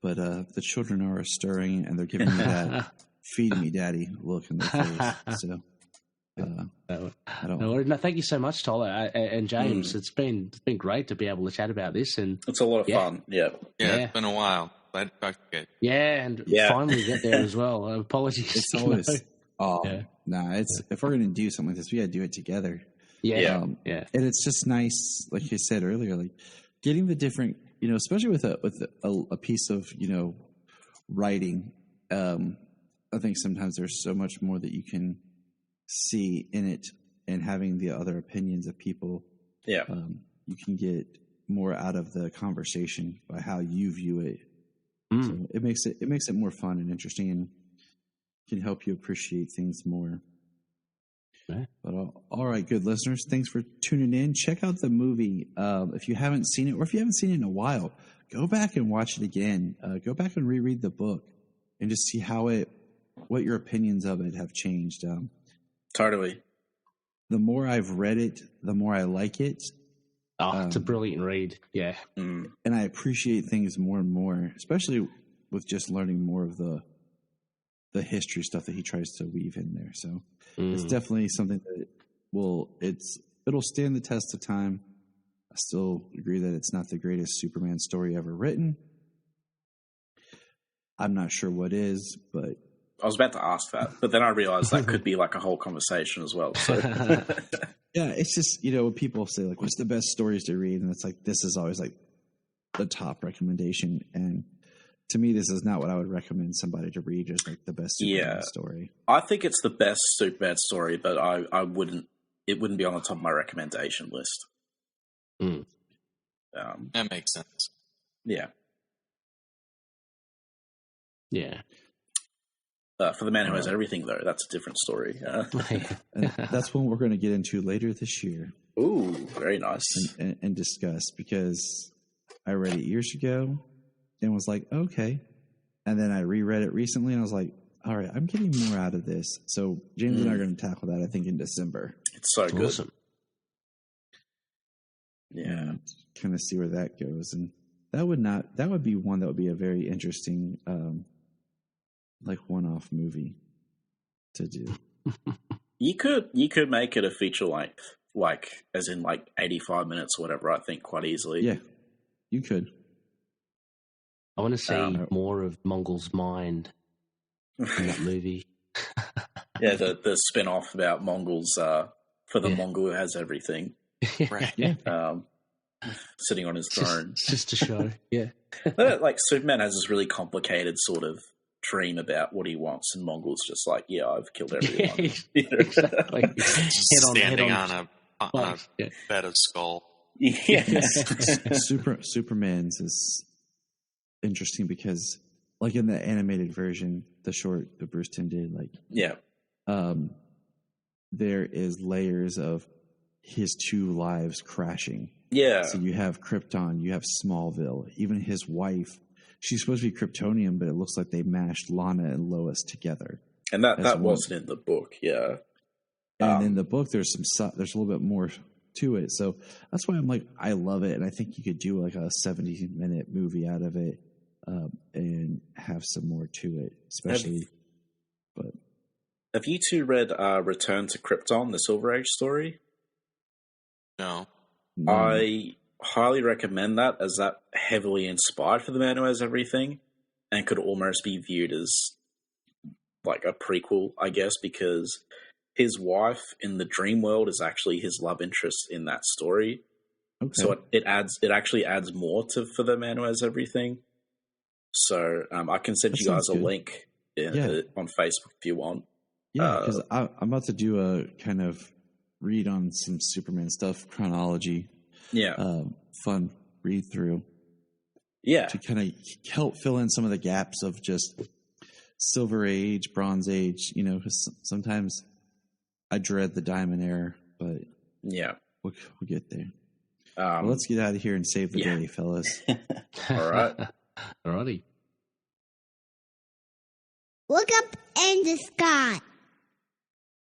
Speaker 4: but the children are stirring and they're giving me that "feed me, daddy" look in their face. So. I don't.
Speaker 6: No, thank you so much, Toller and James. It's been great to be able to chat about this, and
Speaker 5: it's a lot of fun. Yeah,
Speaker 7: it's been a while. Glad to talk to you.
Speaker 6: Yeah, and finally get there as well. Apologies.
Speaker 4: It's always it's if we're gonna do something like this, we gotta do it together. And it's just nice, like you said earlier, like getting the different, especially with a piece of writing. I think sometimes there's so much more that you can see in it, and having the other opinions of people. You can get more out of the conversation by how you view it. So it makes it more fun and interesting, and can help you appreciate things more. Right. But all right, good listeners, thanks for tuning in. Check out the movie if you haven't seen it, or if you haven't seen it in a while. Go back and watch it again. Go back and reread the book, and just see what your opinions of it have changed.
Speaker 5: Totally.
Speaker 4: The more I've read it, the more I like it.
Speaker 6: It's a brilliant read. Yeah.
Speaker 4: And I appreciate things more and more, especially with just learning more of the history stuff that he tries to weave in there. So it's definitely something that it'll stand the test of time. I still agree that it's not the greatest Superman story ever written. I'm not sure what is, but
Speaker 5: I was about to ask that, but then I realized that could be like a whole conversation as well. So.
Speaker 4: Yeah, it's just, when people say, like, what's the best stories to read? And it's like, this is always like the top recommendation. And to me, this is not what I would recommend somebody to read, just like the best Superman story.
Speaker 5: I think it's the best Superman story, but it wouldn't be on the top of my recommendation list.
Speaker 7: That makes sense.
Speaker 5: Yeah.
Speaker 6: Yeah.
Speaker 5: For the man who has everything, though, that's a different story.
Speaker 4: And that's one we're going to get into later this year.
Speaker 5: Ooh, very nice.
Speaker 4: And discuss, because I read it years ago and was like, okay. And then I reread it recently and I was like, all right, I'm getting more out of this. So James and I are going to tackle that, I think, in December.
Speaker 5: It's so good.
Speaker 6: Awesome.
Speaker 4: Yeah. Kind of see where that goes. And that would be one that would be a very interesting like one-off movie to do.
Speaker 5: You could make it a feature length, like as in like 85 minutes or whatever, I think, quite easily.
Speaker 4: Yeah, you could.
Speaker 6: I want to see more of Mongol's mind in that movie.
Speaker 5: Yeah, the spin-off about Mongols for the Mongol who has everything.
Speaker 7: Right.
Speaker 6: Yeah.
Speaker 5: Sitting on his throne.
Speaker 6: Just to show, yeah.
Speaker 5: Like Superman has this really complicated sort of dream about what he wants, and Mongol's just like, I've killed everyone.
Speaker 6: Exactly.
Speaker 7: Standing on a bed of skull.
Speaker 5: Yeah.
Speaker 4: Superman's is interesting because, like in the animated version, the short that Bruce Timm did, there is layers of his two lives crashing.
Speaker 5: Yeah.
Speaker 4: So you have Krypton, you have Smallville, even his wife. She's supposed to be Kryptonian, but it looks like they mashed Lana and Lois together.
Speaker 5: And that wasn't in the book, yeah.
Speaker 4: And in the book, there's a little bit more to it. So that's why I'm like, I love it. And I think you could do like a 70-minute movie out of it and have some more to it, especially.
Speaker 5: Have you two read Return to Krypton, the Silver Age story?
Speaker 7: No.
Speaker 5: I highly recommend that, as that heavily inspired for The Man Who Has Everything, and could almost be viewed as like a prequel, I guess, because his wife in the dream world is actually his love interest in that story. Okay. So it actually adds more for The Man Who Has Everything. So I can send you guys a link on Facebook if you want.
Speaker 4: Yeah, because I'm about to do a kind of read on some Superman stuff, chronology.
Speaker 5: Yeah.
Speaker 4: Fun read through.
Speaker 5: Yeah.
Speaker 4: To kind of help fill in some of the gaps of just Silver Age, Bronze Age, because sometimes I dread the Diamond Era, but
Speaker 5: yeah,
Speaker 4: we'll get there. Well, let's get out of here and save the day, fellas.
Speaker 5: All right.
Speaker 6: Alrighty.
Speaker 1: Look up in the sky.